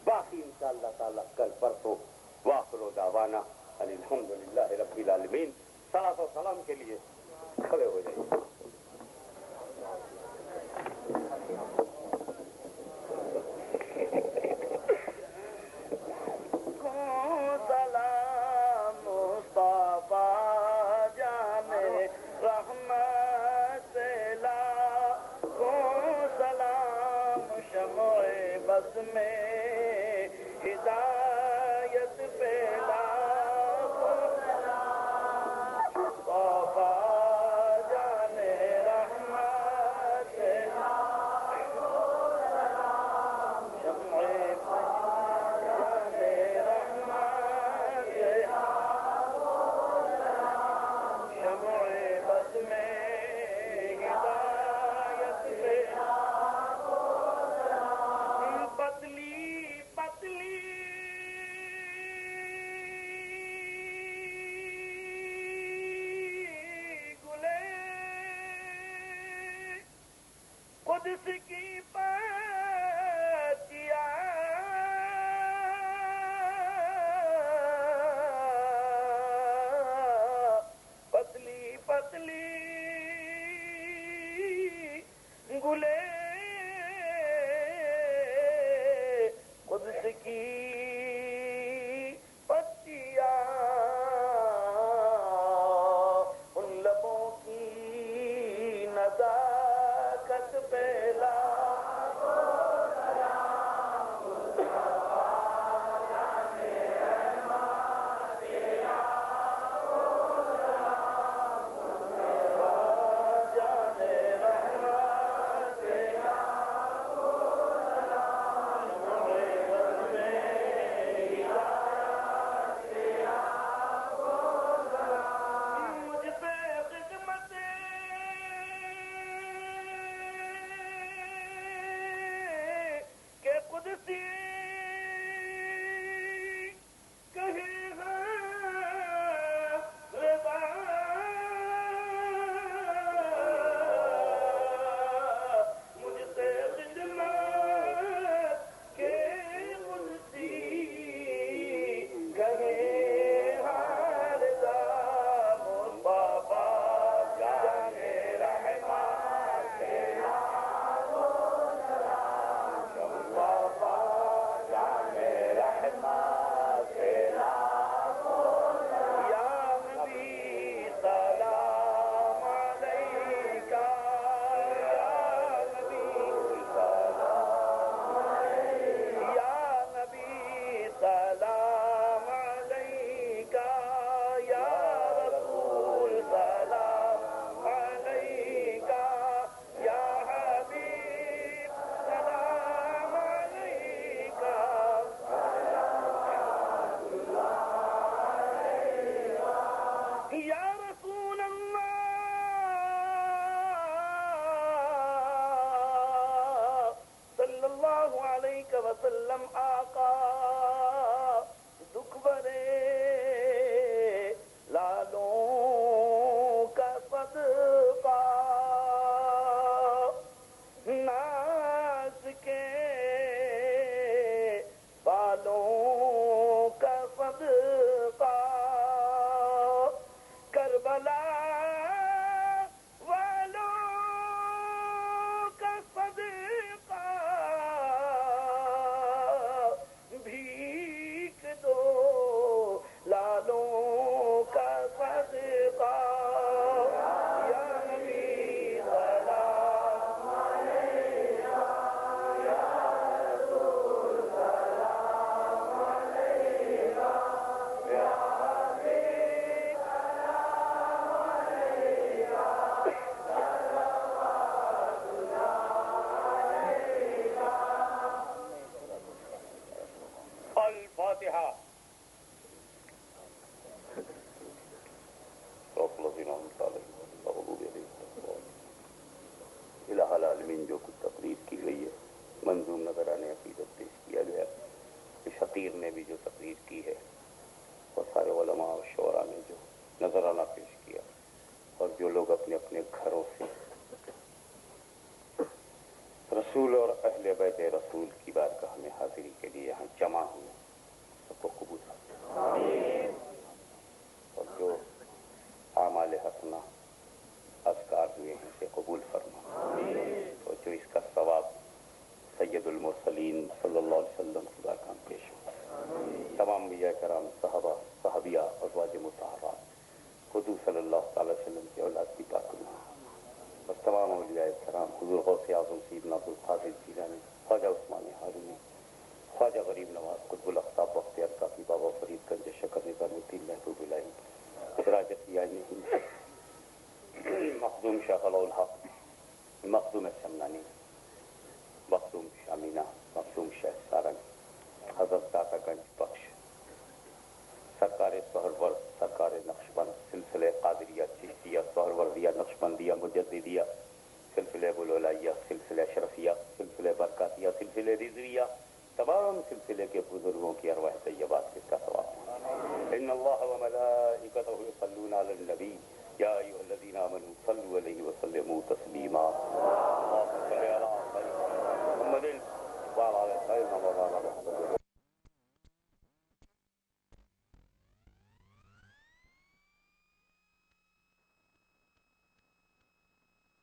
باقی انشاءاللہ تعالی کل پرسوں واخر دعوانا الحمدللہ رب العالمین۔ صلاۃ و سلام کے لیے کھڑے ہو جائیے۔ رحمت لا کو سلام بس میں ہدایت پھیلا بابا جانے رحمت شمع جانے رحمت شمع بس میں ہدایت پھیلا پتلی پتلی گلے قدس کی پتیاں پتلی پتلی گلے قدس کی پتیاں ان لبوں کی نزاکت پھیلا قادریہ تمام سلسلے کے بزرگوں کی ارواح طیبات کے کا ثواب. ان اللہ و ملائکتہ یصلون علی النبی یا ایھا الذین آمنوا صلوا علیہ وسلموا تسلیما. اللهم صل علی محمد وعلى آل محمد